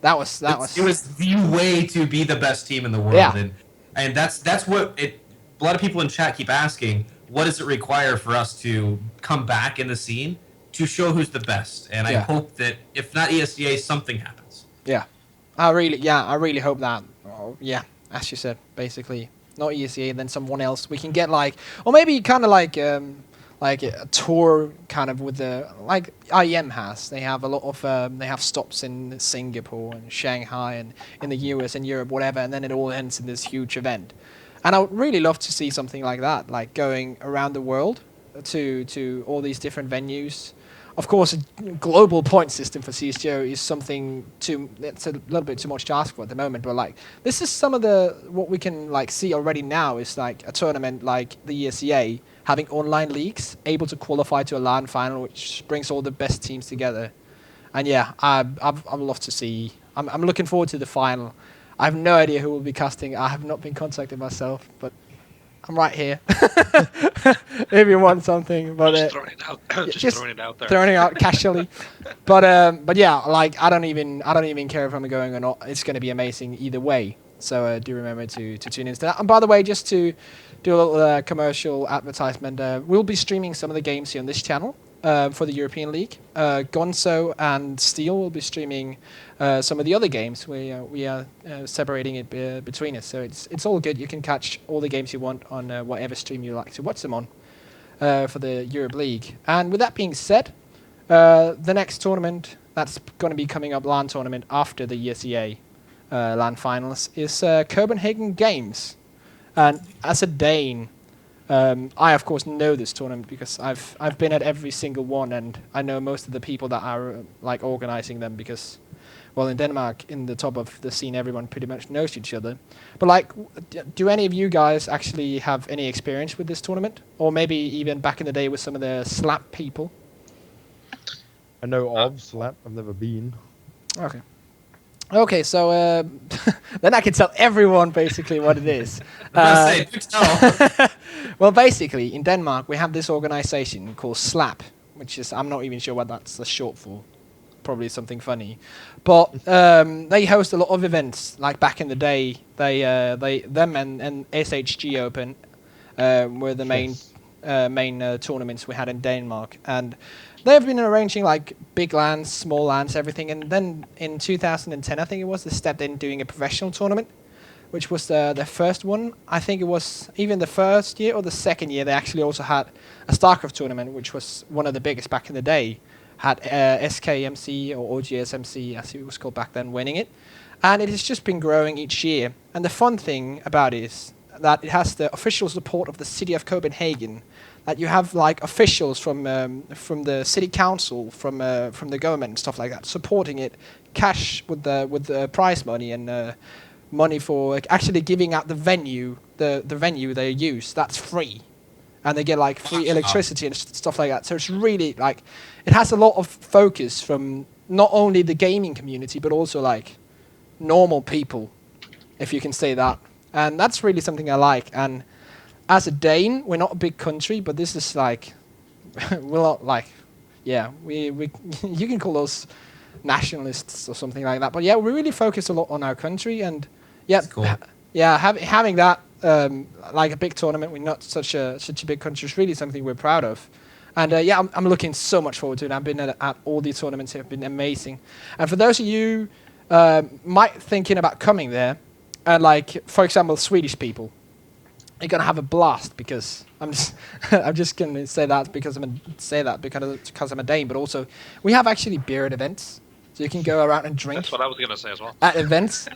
That was It was the way to be the best team in the world. Yeah. And that's what it. A lot of people in chat keep asking, what does it require for us to come back in the scene to show who's the best? And I Yeah. hope that if not ESEA, something happens. Yeah, I really hope that. Oh, yeah, as you said, basically not ESEA, then someone else. We can get like, or maybe kind of like a tour kind of with the like IEM has. They have a lot of they have stops in Singapore and Shanghai and in the US and Europe, whatever, and then it all ends in this huge event. And I would really love to see something like that, like going around the world to all these different venues. Of course, a global point system for CSGO is something it's a little bit too much to ask for at the moment. But like, this is some of what we can like see already now is like a tournament like the ESEA having online leagues able to qualify to a LAN final, which brings all the best teams together. And yeah, I'd love to see. I'm looking forward to the final. I have no idea who will be casting. I have not been contacted myself, but I'm right here. If you want something, but Just throwing it out. Just throwing it out there. Throwing it out casually. But yeah, like I don't even care if I'm going or not. It's going to be amazing either way. So do remember to tune into that. And by the way, just to do a little commercial advertisement, we'll be streaming some of the games here on this channel for the European League. Gonzo and Steel will be streaming some of the other games. We are separating it between us, so it's all good. You can catch all the games you want on whatever stream you like to watch them on for the Europe League. And with that being said, the next tournament that's going to be coming up, LAN tournament after the ESEA LAN finals, is Copenhagen Games. And as a Dane, I of course know this tournament because I've been at every single one, and I know most of the people that are like organizing them because, well, in Denmark, in the top of the scene, everyone pretty much knows each other. But like, do any of you guys actually have any experience with this tournament, or maybe even back in the day with some of the slap people? I know of Slap. I've never been. Okay. Okay, so then I can tell everyone basically what it is. Well, basically, in Denmark, we have this organization called SLAP, which is, I'm not even sure what that's the short for. Probably something funny. But they host a lot of events. Like back in the day, them and SHG Open were the main tournaments we had in Denmark. And they've been arranging like big lands, small lands, everything. And then in 2010, I think it was, they stepped in doing a professional tournament, which was the first one. I think it was even the first year or the second year. They actually also had a StarCraft tournament, which was one of the biggest back in the day. Had SKMC or OGSMC, as it was called back then, winning it. And it has just been growing each year. And the fun thing about it is that it has the official support of the city of Copenhagen. That you have like officials from the city council, from the government and stuff like that, supporting it, cash with the prize money and money for actually giving out the venue they use. That's free, and they get like free electricity and stuff like that. So it's really like it has a lot of focus from not only the gaming community but also like normal people, if you can say that. And that's really something I like. And as a Dane, we're not a big country, but this is like, we're not like, yeah, we you can call us nationalists or something like that. But yeah, we really focus a lot on our country, and yeah, cool. Having that like a big tournament, we're not such a big country, is really something we're proud of. And yeah, I'm looking so much forward to it. I've been at all these tournaments; have been amazing. And for those of you might thinking about coming there, and like for example, Swedish people, you're gonna have a blast because I'm just gonna say that because I'm a Dane, but also we have actually beer at events, so you can go around and drink. That's what I was gonna say as well. At events,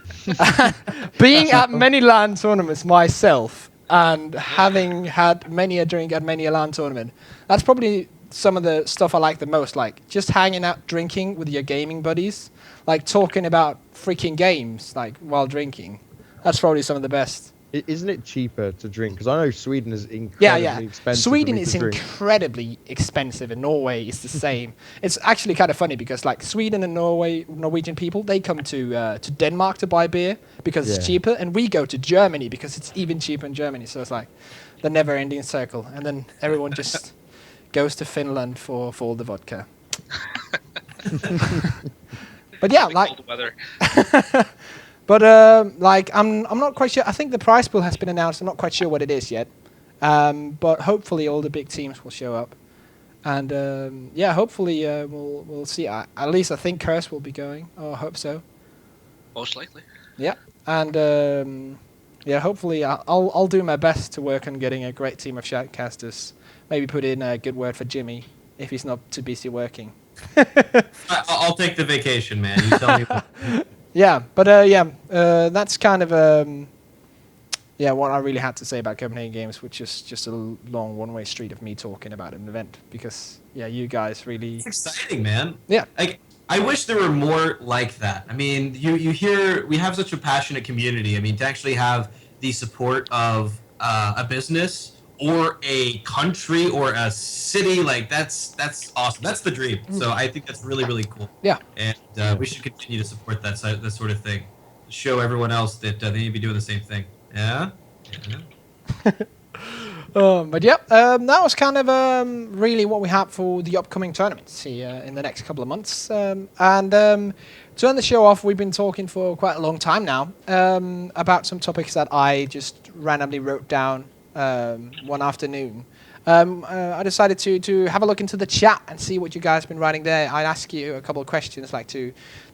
being at many LAN tournaments myself, and having had many a drink at many a LAN tournament, that's probably some of the stuff I like the most. Like just hanging out, drinking with your gaming buddies, like talking about freaking games, like while drinking. That's probably some of the best. Isn't it cheaper to drink? Because I know Sweden is Yeah, incredibly expensive Sweden for me is to drink. incredibly expensive, and Norway is the same. It's actually kind of funny because like Sweden and Norwegian people, they come to Denmark to buy beer because it's cheaper, and we go to Germany because it's even cheaper in Germany. So it's like the never-ending circle, and then everyone just goes to Finland for all the vodka. But yeah, like. Cold weather. But like I'm not quite sure. I think the prize pool has been announced. I'm not quite sure what it is yet. But hopefully all the big teams will show up, and yeah, hopefully we'll see. At least I think Curse will be going. Oh, I hope so. Most likely. Yeah, and yeah, hopefully I'll do my best to work on getting a great team of shoutcasters. Maybe put in a good word for Jimmy if he's not too busy working. I'll take the vacation, man. You tell me. Yeah, but that's kind of yeah what I really had to say about Copenhagen Games, which is just a long one-way street of me talking about an event because yeah, you guys really. It's exciting, man. Yeah. I wish there were more like that. I mean, you hear we have such a passionate community. I mean, to actually have the support of a business or a country or a city, like that's awesome. That's the dream. So I think that's really, really cool. Yeah. And we should continue to support that sort of thing. Show everyone else that they need to be doing the same thing. Yeah. But yeah, that was kind of really what we have for the upcoming tournaments here in the next couple of months. And to end the show off, we've been talking for quite a long time now about some topics that I just randomly wrote down one afternoon. I decided to have a look into the chat and see what you guys have been writing there. I'd ask you a couple of questions, like to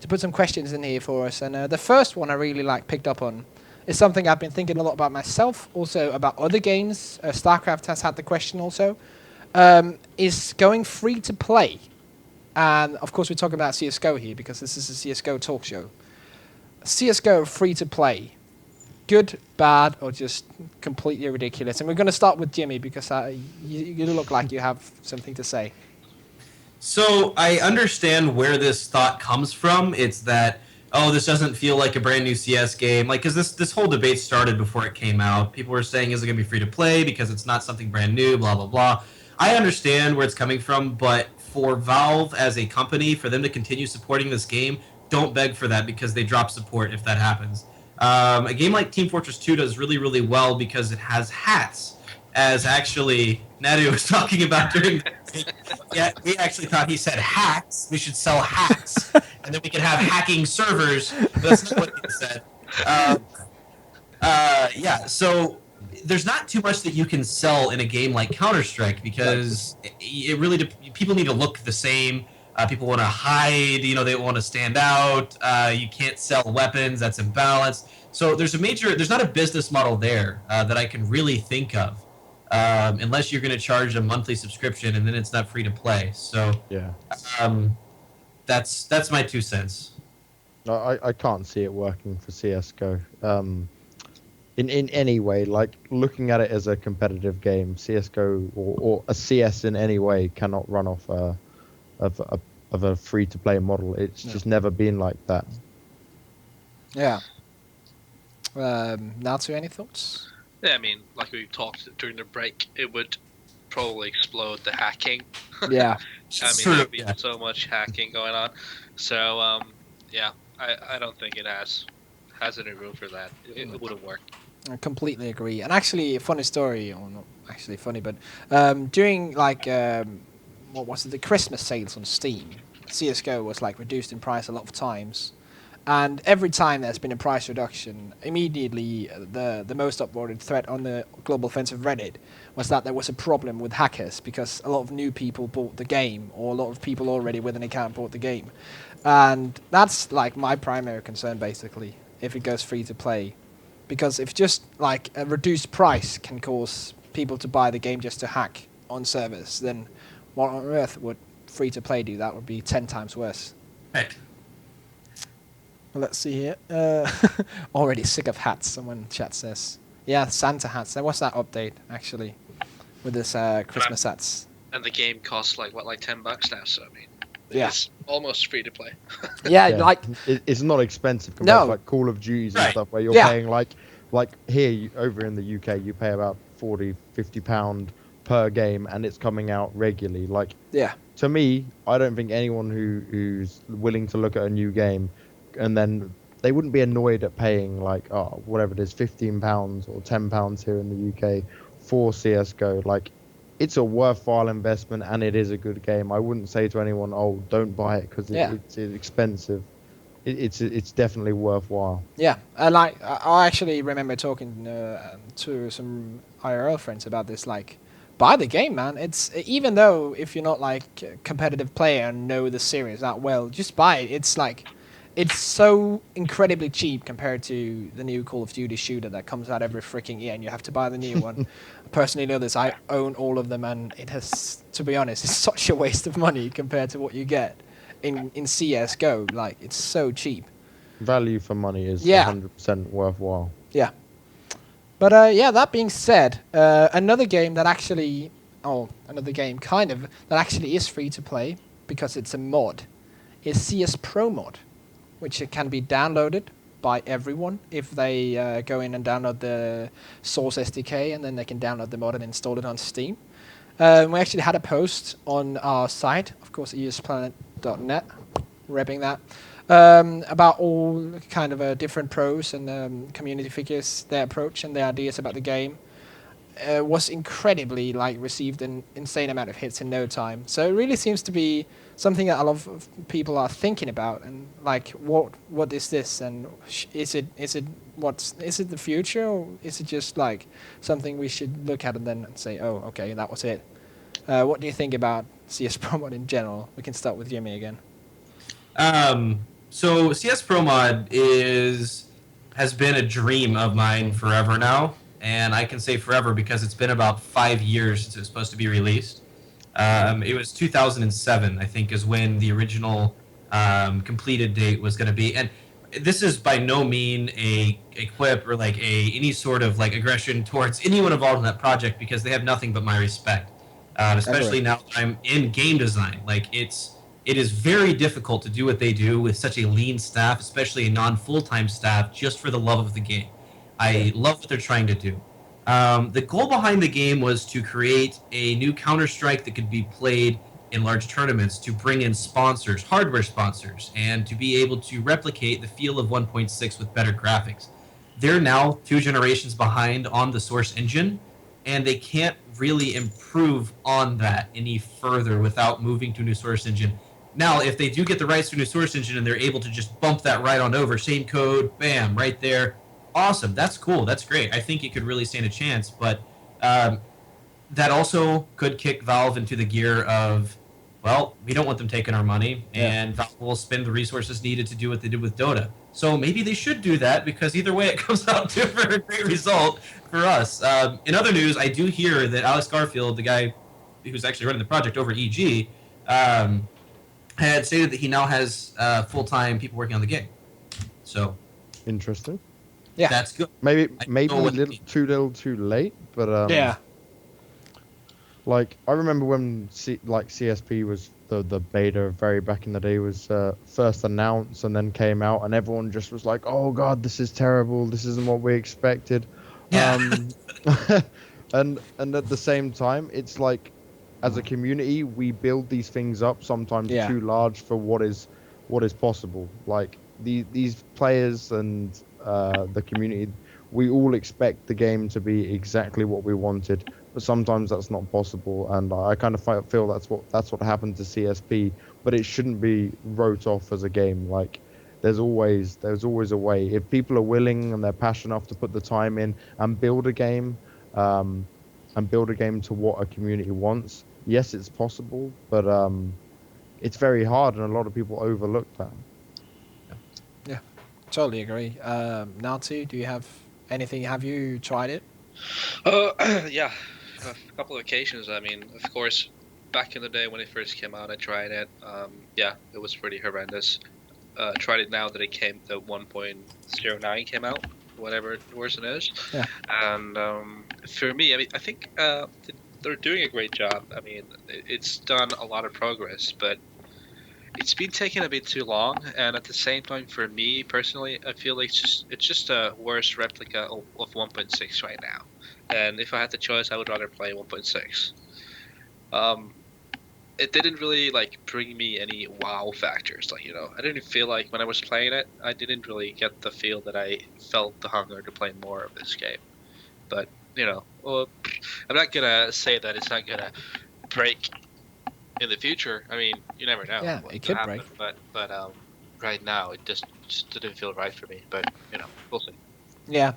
put some questions in here for us. And the first one I really picked up on is something I've been thinking a lot about myself, also about other games. StarCraft has had the question also. Is going free to play? And of course we're talking about CSGO here because this is a CSGO talk show. CSGO free to play. Good, bad, or just completely ridiculous? And we're going to start with Jimmy because you look like you have something to say. So I understand where this thought comes from. It's that, oh, this doesn't feel like a brand new CS game. Like, because this whole debate started before it came out. People were saying, is it going to be free to play because it's not something brand new, blah, blah, blah. I understand where it's coming from, but for Valve as a company, for them to continue supporting this game, don't beg for that because they drop support if that happens. A game like Team Fortress 2 does really, really well because it has hats, as actually Natu was talking about during the yeah, we actually thought he said hacks. We should sell hacks, and then we can have hacking servers. That's not what he said. Yeah, so there's not too much that you can sell in a game like Counter-Strike because it really people need to look the same. People want to hide, they want to stand out. You can't sell weapons, that's imbalanced. So there's not a business model there that I can really think of, unless you're going to charge a monthly subscription and then it's not free to play. So yeah, that's my 2 cents. I can't see it working for CS:GO. In any way, like looking at it as a competitive game, CS:GO or a CS in any way cannot run off of a free-to-play model. It's just never been like that. Yeah. Natu, any thoughts? Yeah, I mean, like we talked during the break, it would probably explode the hacking. Yeah. I mean, there'd be so much hacking going on. So, yeah, I don't think it has any room for that. It wouldn't work. I completely agree. And actually, a funny story, or not actually funny, but during what was it, the Christmas sales on Steam, CSGO was reduced in price a lot of times. And every time there's been a price reduction, immediately the most upvoted thread on the Global Offensive Reddit was that there was a problem with hackers because a lot of new people bought the game, or a lot of people already with an account bought the game. And that's my primary concern basically, if it goes free to play. Because if just a reduced price can cause people to buy the game just to hack on servers, then what on earth would free to play do? That would be 10 times worse. Right. Let's see here. Already sick of hats, someone in chat says. Yeah, Santa hats. There was that update actually with this Christmas hats. And the game costs like $10 now. So I mean, Yeah. it's almost free to play. Yeah, Yeah, like it's not expensive compared to no. like Call of Duties and Right. stuff where you're Yeah. paying like here over in the UK you pay about 40-50 pound per game and it's coming out regularly. Like Yeah. to me, I don't think anyone who's willing to look at a new game and then they wouldn't be annoyed at paying like whatever it is, £15 or £10 here in the UK for CS:GO. Like it's a worthwhile investment and it is a good game. I wouldn't say to anyone, "Oh, don't buy it because Yeah. it's expensive." It's definitely worthwhile. Yeah, like I actually remember talking to some IRL friends about this. Like, buy the game, man. It's even though if you're not like a competitive player and know the series that well, just buy it. It's like, it's so incredibly cheap compared to the new Call of Duty shooter that comes out every freaking year, and you have to buy the new one. I personally know this. I own all of them, and it has, to be honest, it's such a waste of money compared to what you get in CS:GO. Like, it's so cheap. Value for money is Yeah. 100% worthwhile. Yeah. But yeah, that being said, another game that actually, another game kind of, that actually is free to play because it's a mod, is CS Pro Mod, which it can be downloaded by everyone if they go in and download the Source SDK, and then they can download the mod and install it on Steam. We actually had a post on our site, of course, esplanet.net, repping that. About all kind of different pros and community figures, their approach and their ideas about the game. Was incredibly received an insane amount of hits in no time. So it really seems to be something that a lot of people are thinking about, and like what is this, and is it the future, or is it just like something we should look at and then say, oh, okay, that was it. What do you think about CS Pro Mod in general? We can start with Jimmy again. So CS Pro Mod has been a dream of mine forever now, and I can say forever because it's been about 5 years since it was supposed to be released. It was 2007, I think, is when the original completed date was going to be. And this is by no mean a quip or like any sort of like aggression towards anyone involved in that project, because they have nothing but my respect. Especially now that I'm in game design. Like it is very difficult to do what they do with such a lean staff, especially a non-full-time staff, just for the love of the game. I love what they're trying to do. The goal behind the game was to create a new Counter-Strike that could be played in large tournaments, to bring in sponsors, hardware sponsors, and to be able to replicate the feel of 1.6 with better graphics. They're now 2 generations behind on the Source engine, and they can't really improve on that any further without moving to a new Source engine. Now, if they do get the rights to a new Source engine and they're able to just bump that right on over, same code, bam, right there, awesome. That's cool. That's great. I think it could really stand a chance. But that also could kick Valve into the gear of, well, we don't want them taking our money, and Valve will spend the resources needed to do what they did with Dota. So maybe they should do that, because either way it comes out to a great result for us. In other news, I do hear that Alex Garfield, the guy who's actually running the project over at EG, had stated that he now has full-time people working on the game. So Interesting. Yeah, that's good. Maybe know a what little too late, but yeah, like I remember when CSP was the beta very back in the day was first announced and then came out, and everyone just was like, "Oh God, this is terrible. This isn't what we expected." Yeah. And at the same time, it's like, as a community, we build these things up sometimes too large for what is possible. Like these players and the community, we all expect the game to be exactly what we wanted, but sometimes that's not possible. And I kind of feel that's what happened to CSP. But it shouldn't be wrote off as a game. Like there's always a way. If people are willing and they're passionate enough to put the time in and build a game. To what a community wants. Yes, it's possible, but it's very hard, and a lot of people overlook that. yeah, totally agree. Natu, do you have anything? Have you tried it? Yeah, a couple of occasions. I mean, of course, back in the day when it first came out, I tried it. Yeah, it was pretty horrendous. Tried it now that the 1.09 came out. whatever version is. Yeah. And for me, I mean, I think they're doing a great job. I mean, it's done a lot of progress, but it's been taking a bit too long. And at the same time, for me personally, I feel like it's just a worse replica of 1.6 right now. And if I had the choice, I would rather play 1.6. It didn't really like bring me any wow factors. Like, I didn't feel like when I was playing it, I didn't really get the feel that I felt the hunger to play more of this game. But well, I'm not gonna say that it's not gonna break in the future. I mean, you never know. Yeah, it could break. But right now it just didn't feel right for me. But we'll see. Yeah,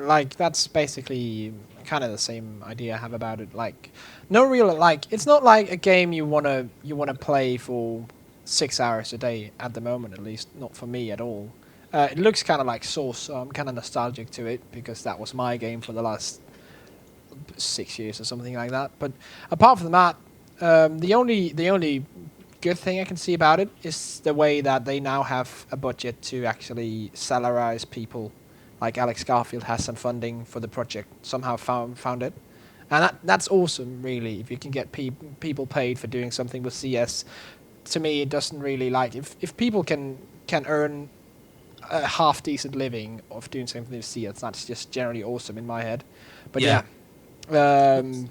like that's basically kind of the same idea I have about it. Like, no real it's not like a game you wanna play for 6 hours a day at the moment. At least not for me at all. It looks kind of like Source, so I'm kind of nostalgic to it because that was my game for the last 6 years or something like that. But apart from that, the only good thing I can see about it is the way that they now have a budget to actually salarize people. Like Alex Garfield has some funding for the project, somehow found it. And that's awesome, really, if you can get people paid for doing something with CS. To me, it doesn't really if people can earn a half-decent living of doing something with CS, that's just generally awesome in my head. But yeah. I'm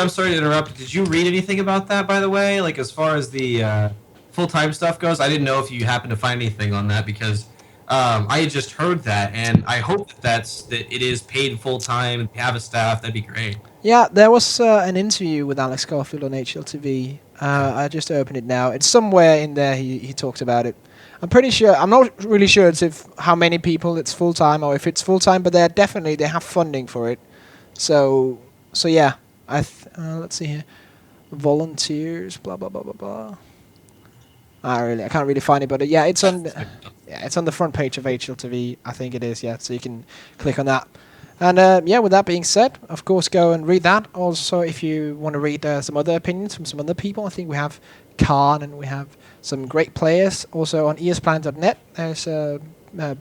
sorry to interrupt. Did you read anything about that, by the way? Like, as far as the full-time stuff goes, I didn't know if you happened to find anything on that because I had just heard that, and I hope that it is paid full-time and have a staff. That'd be great. Yeah, there was an interview with Alex Garfield on HLTV. I just opened it now. It's somewhere in there he talks about it. I'm not really sure how many people it's full-time or if it's full-time, but they have funding for it. So yeah, let's see here, volunteers, blah blah blah blah blah. I can't really find it, but yeah, it's on the front page of HLTV. I think it is, yeah. So you can click on that. And with that being said, of course, go and read that. Also, if you want to read some other opinions from some other people, I think we have Khan and we have some great players. Also on ESPlanet.net, there's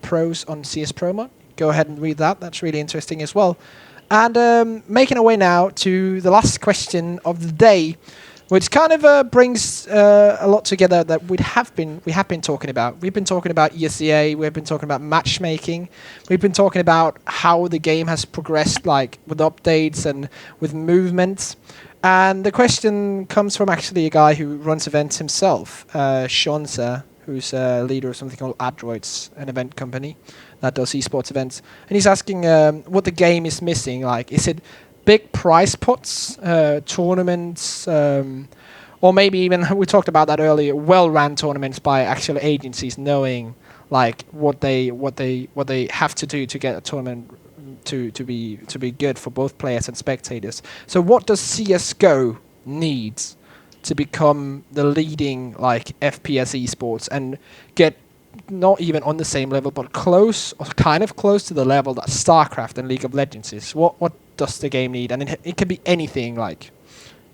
pros on CS Pro Mod. Go ahead and read that. That's really interesting as well. And making our way now to the last question of the day, which kind of brings a lot together that we have been talking about. We've been talking about ESEA, we've been talking about matchmaking, we've been talking about how the game has progressed, like with updates and with movements. And the question comes from actually a guy who runs events himself, Shonza, who's a leader of something called Adroids, an event company that does esports events. And he's asking what the game is missing. Like, is it big prize pots, tournaments, or maybe even, we talked about that earlier, well-run tournaments by actual agencies knowing like what they have to do to get a tournament to be good for both players and spectators. So what does CS:GO needs to become the leading like FPS esports and get not even on the same level, but close or kind of close to the level that StarCraft and League of Legends is? What does the game need? And it could be anything, like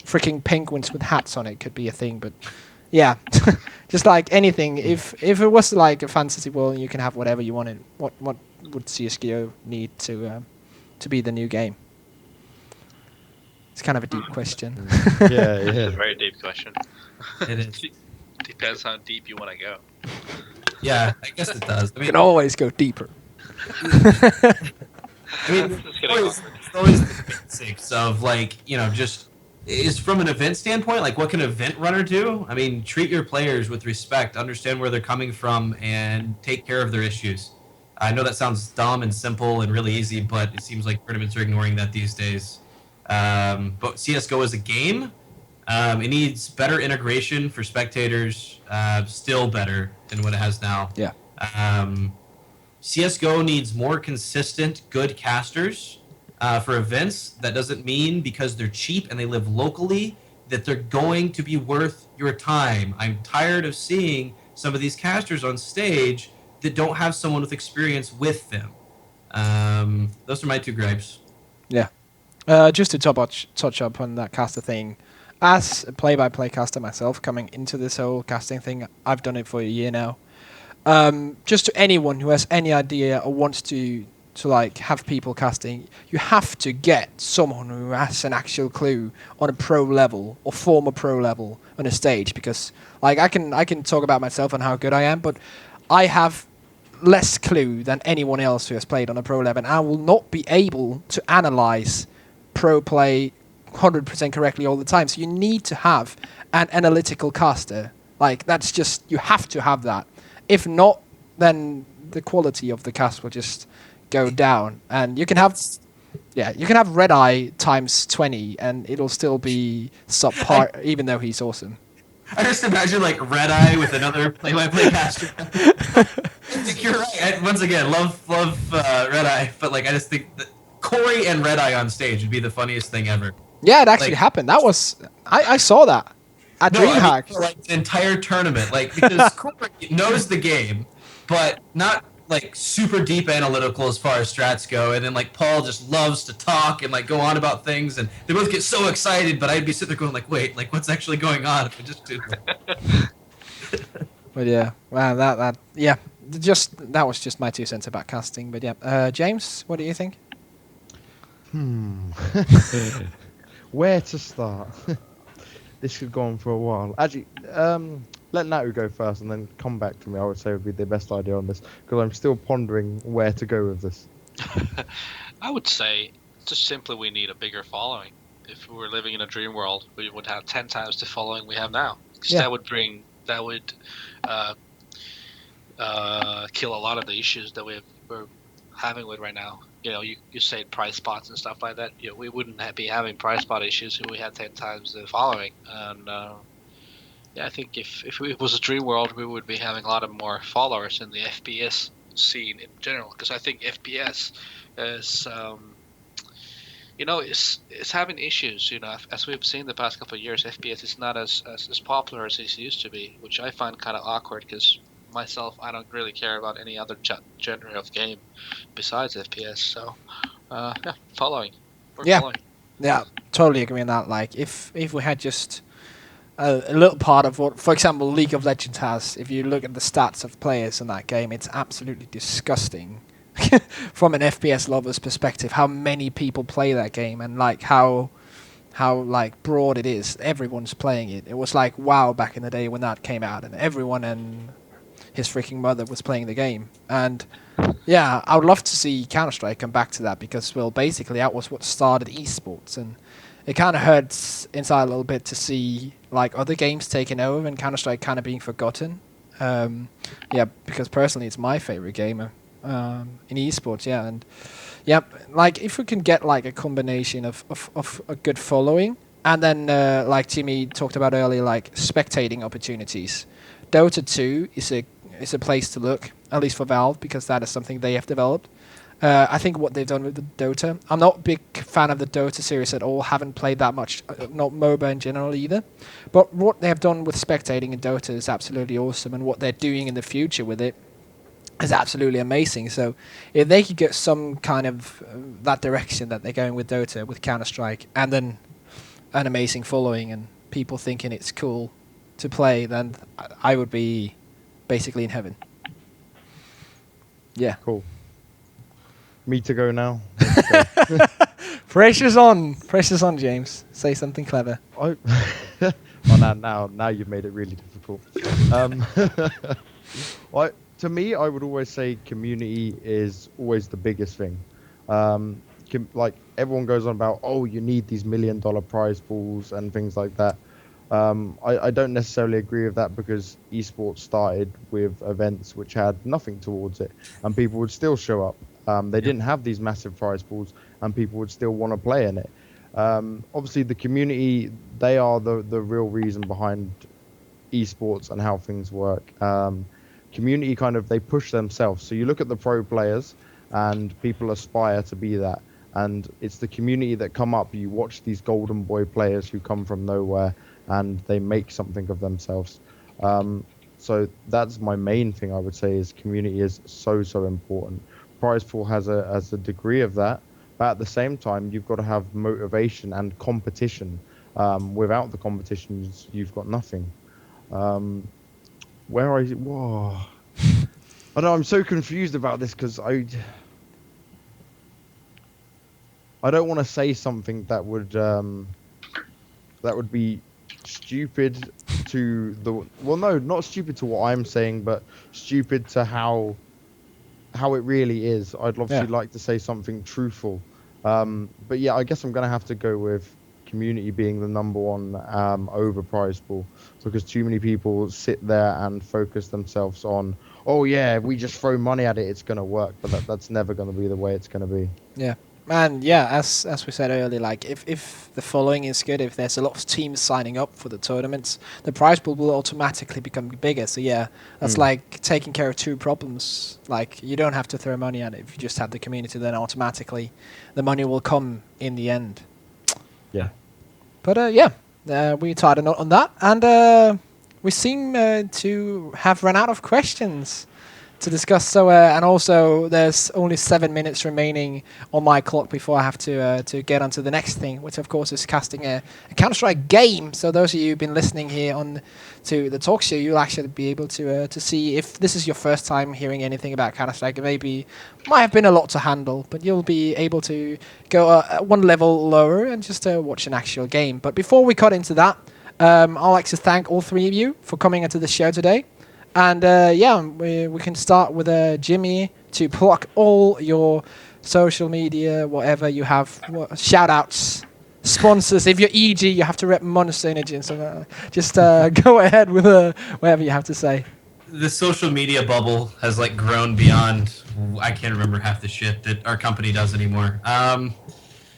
freaking penguins with hats on it could be a thing, but yeah, just like anything. If it was like a fantasy world and you can have whatever you wanted, what would CS:GO need to be the new game? It's kind of a deep question. Yeah. It's a very deep question. It is. Depends how deep you want to go. Yeah, I guess it does. I You mean, can always go deeper. it's always the basics of like, just is from an event standpoint, like what can an event runner do? I mean, treat your players with respect, understand where they're coming from, and take care of their issues. I know that sounds dumb and simple and really easy, but it seems like tournaments are ignoring that these days. But CSGO is a game. It needs better integration for spectators, still better than what it has now. Yeah. CSGO needs more consistent, good casters for events. That doesn't mean because they're cheap and they live locally that they're going to be worth your time. I'm tired of seeing some of these casters on stage that don't have someone with experience with them. Those are my two gripes. Yeah. Just to touch up on that caster thing, as a play-by-play caster myself, coming into this whole casting thing, I've done it for a year now. Just to anyone who has any idea or wants to to like have people casting, you have to get someone who has an actual clue on a pro level or former pro level on a stage, because like I can talk about myself and how good I am, but I have less clue than anyone else who has played on a pro level, and I will not be able to analyze pro play 100% correctly all the time. So you need to have an analytical caster. Like that's just, you have to have that. If not, then the quality of the cast will just go down, and you can have Red Eye times 20 and it'll still be subpar even though he's awesome. I just imagine like Red Eye with another play-by-play caster. You're right. Once again, love Red Eye, but like I just think that Corey and Red Eye on stage would be the funniest thing ever. Yeah, it actually Like, happened. That was I saw that at DreamHack. I mean, like the entire tournament, like because Corey knows the game, but not like super deep analytical as far as strats go, and then like Paul just loves to talk and like go on about things, and they both get so excited, but I'd be sitting there going like, wait, like what's actually going on if we just do that? But yeah, wow, that was just my 2 cents about casting. But yeah, James, what do you think? Where to start? This could go on for a while. Actually, let Natu go first and then come back to me. I would say would be the best idea on this, because I'm still pondering where to go with this. I would say just simply we need a bigger following. If we were living in a dream world, we would have 10 times the following we have now. Because that would kill a lot of the issues that we're having with right now. You know, you say price spots and stuff like that. You know, we wouldn't be having price spot issues if we had 10 times the following. And yeah, I think if it was a dream world, we would be having a lot of more followers in the FPS scene in general. Because I think FPS is, you know, is having issues. You know, as we've seen the past couple of years, FPS is not as popular as it used to be, which I find kind of awkward. Because myself, I don't really care about any other genre of game besides FPS. So, yeah, following. Yeah, totally agree on that. Like, if we had just a little part of what, for example, League of Legends has, if you look at the stats of players in that game, it's absolutely disgusting from an FPS lover's perspective, how many people play that game, and like how like broad it is. Everyone's playing it. It was like WoW back in the day when that came out, and everyone and his freaking mother was playing the game. And yeah, I would love to see Counter-Strike come back to that, because, well, basically that was what started esports, and it kind of hurts inside a little bit to see like other games taking over and Counter-Strike kind of being forgotten. Yeah, because personally it's my favorite game in esports. Yeah, and yeah, like if we can get like a combination of a good following, and then like Timmy talked about earlier, like spectating opportunities. Dota 2 is a place to look, at least for Valve, because that is something they have developed. I think what they've done with the Dota, I'm not a big fan of the Dota series at all, haven't played that much, not MOBA in general either, but what they have done with spectating in Dota is absolutely awesome, and what they're doing in the future with it is absolutely amazing. So if they could get some kind of that direction that they're going with Dota, with Counter-Strike, and then an amazing following and people thinking it's cool to play, then I would be basically in heaven. Yeah. Cool. Me to go now. Pressure's on, James. Say something clever. Oh, now you've made it really difficult. To me, I would always say community is always the biggest thing. Like everyone goes on about, oh, you need these $1 million prize pools and things like that. I don't necessarily agree with that, because esports started with events which had nothing towards it, and people would still show up. They didn't have these massive prize pools, and people would still want to play in it. Obviously, the community, they are the real reason behind esports and how things work. Community kind of, they push themselves. So you look at the pro players, and people aspire to be that. And it's the community that come up. You watch these golden boy players who come from nowhere, and they make something of themselves. So that's my main thing, I would say, is community is so important. Prize pool has a degree of that, but at the same time, you've got to have motivation and competition. Without the competition, you've got nothing. Where I know I'm so confused about this, because I don't want to say something that would be stupid to the no, not stupid to what I'm saying, but stupid to how it really is. I'd obviously like to say something truthful, but yeah, I guess I'm gonna have to go with community being the number one over prize pool, because too many people sit there and focus themselves on, oh yeah, if we just throw money at it, it's gonna work, but that's never gonna be the way it's gonna be. Yeah. And yeah, as we said earlier, like if the following is good, if there's a lot of teams signing up for the tournaments, the prize pool will automatically become bigger. So yeah, that's like taking care of two problems. Like you don't have to throw money at it. If you just have the community, then automatically the money will come in the end. Yeah. But yeah, we tied a knot on that, and we seem to have run out of questions to discuss. So and also there's only 7 minutes remaining on my clock before I have to get onto the next thing, which of course is casting a Counter-Strike game. So those of you who've been listening here on to the talk show, you'll actually be able to see if this is your first time hearing anything about Counter-Strike. It might have been a lot to handle, but you'll be able to go one level lower and just watch an actual game. But before we cut into that, I'd like to thank all three of you for coming into the show today. And yeah, we can start with Jimmy to plug all your social media, whatever you have, shout outs, sponsors. If you're EG, you have to rep Monster Energy and so just go ahead with whatever you have to say. The social media bubble has like grown beyond, I can't remember half the shit that our company does anymore.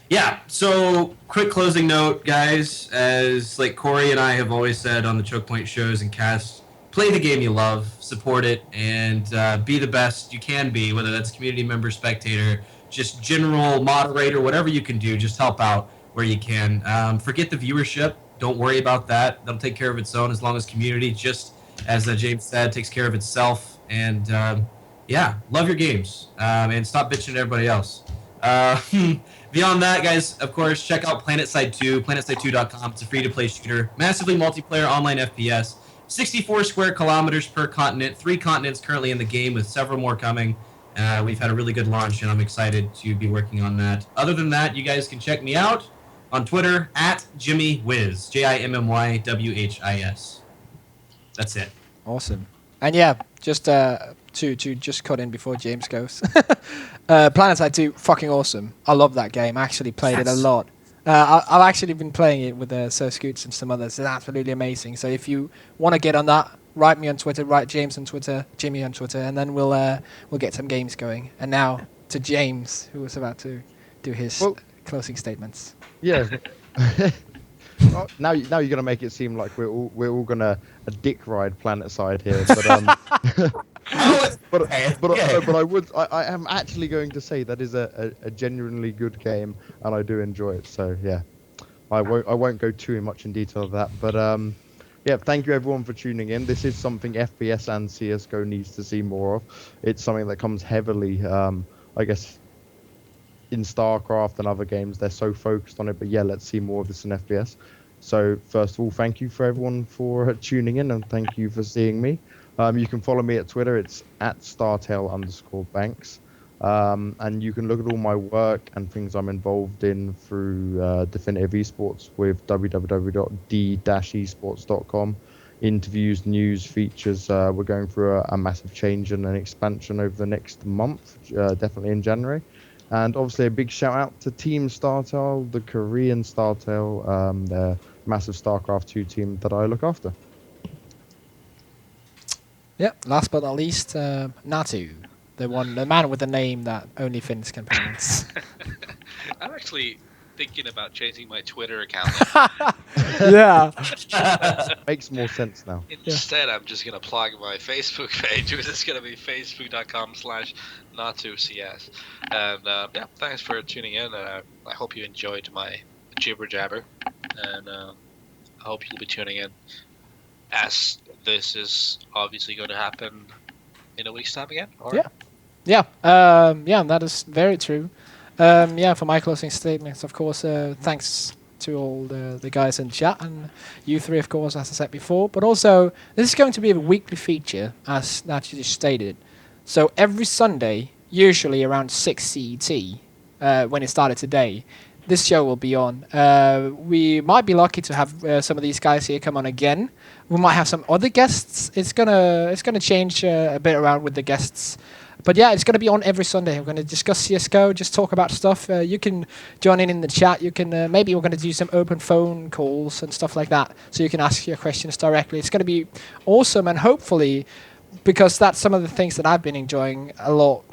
Yeah, so quick closing note, guys. As like Corey and I have always said on the Choke Point shows and casts, play the game you love, support it, and be the best you can be, whether that's community member, spectator, just general moderator, whatever you can do, just help out where you can. Forget the viewership. Don't worry about that. That'll take care of its own as long as community, just as James said, takes care of itself. And yeah, love your games and stop bitching at everybody else. Beyond that, guys, of course, check out PlanetSide 2, planetside2.com. It's a free-to-play shooter, massively multiplayer online FPS. 64 square kilometers per continent, 3 continents currently in the game with several more coming. We've had a really good launch, and I'm excited to be working on that. Other than that, you guys can check me out on Twitter at JimmyWhiz, JimmyWhis. That's it. Awesome. And yeah, just to just cut in before James goes. PlanetSide 2, fucking awesome. I love that game. I actually played it a lot. I've actually been playing it with Sir Scoots and some others. It's absolutely amazing. So if you want to get on that, write me on Twitter, write James on Twitter, Jimmy on Twitter, and then we'll get some games going. And now to James, who was about to do his closing statements. Yeah. now you're gonna make it seem like we're all gonna a dick ride PlanetSide here, but I am actually going to say that is a genuinely good game, and I do enjoy it. So yeah, I won't go too much in detail of that, but yeah, thank you everyone for tuning in. This is something FPS and CS:GO needs to see more of. It's something that comes heavily, I guess, in StarCraft and other games. They're so focused on it, but yeah, let's see more of this in FPS. So first of all, thank you for everyone for tuning in, and thank you for seeing me. You can follow me at Twitter. It's at @StarTale_Banks. And you can look at all my work and things I'm involved in through Definitive Esports with www.d-esports.com. Interviews, news, features. We're going through a massive change and an expansion over the next month, definitely in January. And obviously a big shout out to Team StarTale, the Korean StarTale, the massive StarCraft 2 team that I look after. Yeah, last but not least, Natu, the man with the name that only Finns can pronounce. I'm actually thinking about changing my Twitter account. Yeah. Makes more sense now. Instead, I'm just going to plug my Facebook page, which is going to be facebook.com/NatuCS. And yeah, thanks for tuning in. I hope you enjoyed my jibber jabber. And I hope you'll be tuning in, as this is obviously going to happen in a week's time again. Or? Yeah, that is very true. Yeah, for my closing statements, of course, thanks to all the guys in chat and you three, of course, as I said before. But also, this is going to be a weekly feature, as Natu just stated. So every Sunday, usually around 6 CET, when it started today, this show will be on. We might be lucky to have some of these guys here come on again. We might have some other guests. It's gonna change a bit around with the guests. But yeah, it's going to be on every Sunday. We're going to discuss CSGO, just talk about stuff. You can join in the chat. You can maybe we're going to do some open phone calls and stuff like that, so you can ask your questions directly. It's going to be awesome, and hopefully, because that's some of the things that I've been enjoying a lot,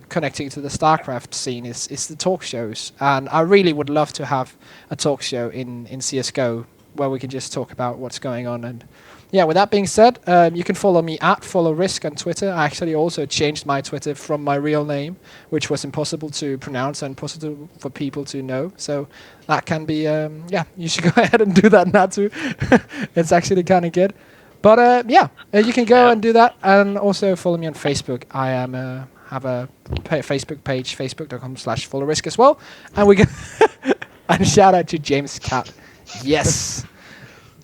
connecting to the StarCraft scene, is the talk shows. And I really would love to have a talk show in CSGO where we can just talk about what's going on. And yeah, with that being said, you can follow me at @rizc on Twitter. I actually also changed my Twitter from my real name, which was impossible to pronounce and impossible for people to know. So that can be, yeah, you should go ahead and do that, Natu. It's actually kind of good. But yeah, you can go and do that. And also follow me on Facebook. I am have a Facebook page, facebook.com/followrizc as well. And we can and shout out to James Cat. Yes.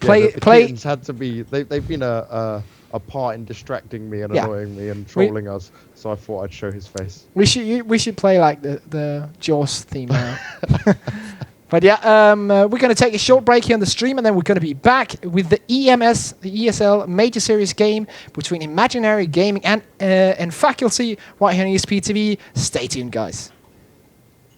The kittens had to be. They've been a part in distracting me and annoying me and trolling us. So I thought I'd show his face. We should play like the Jaws theme now. But yeah, we're going to take a short break here on the stream, and then we're going to be back with the ESL Major Series game between Imaginary Gaming and Faculty right here on ESPTV. Stay tuned, guys.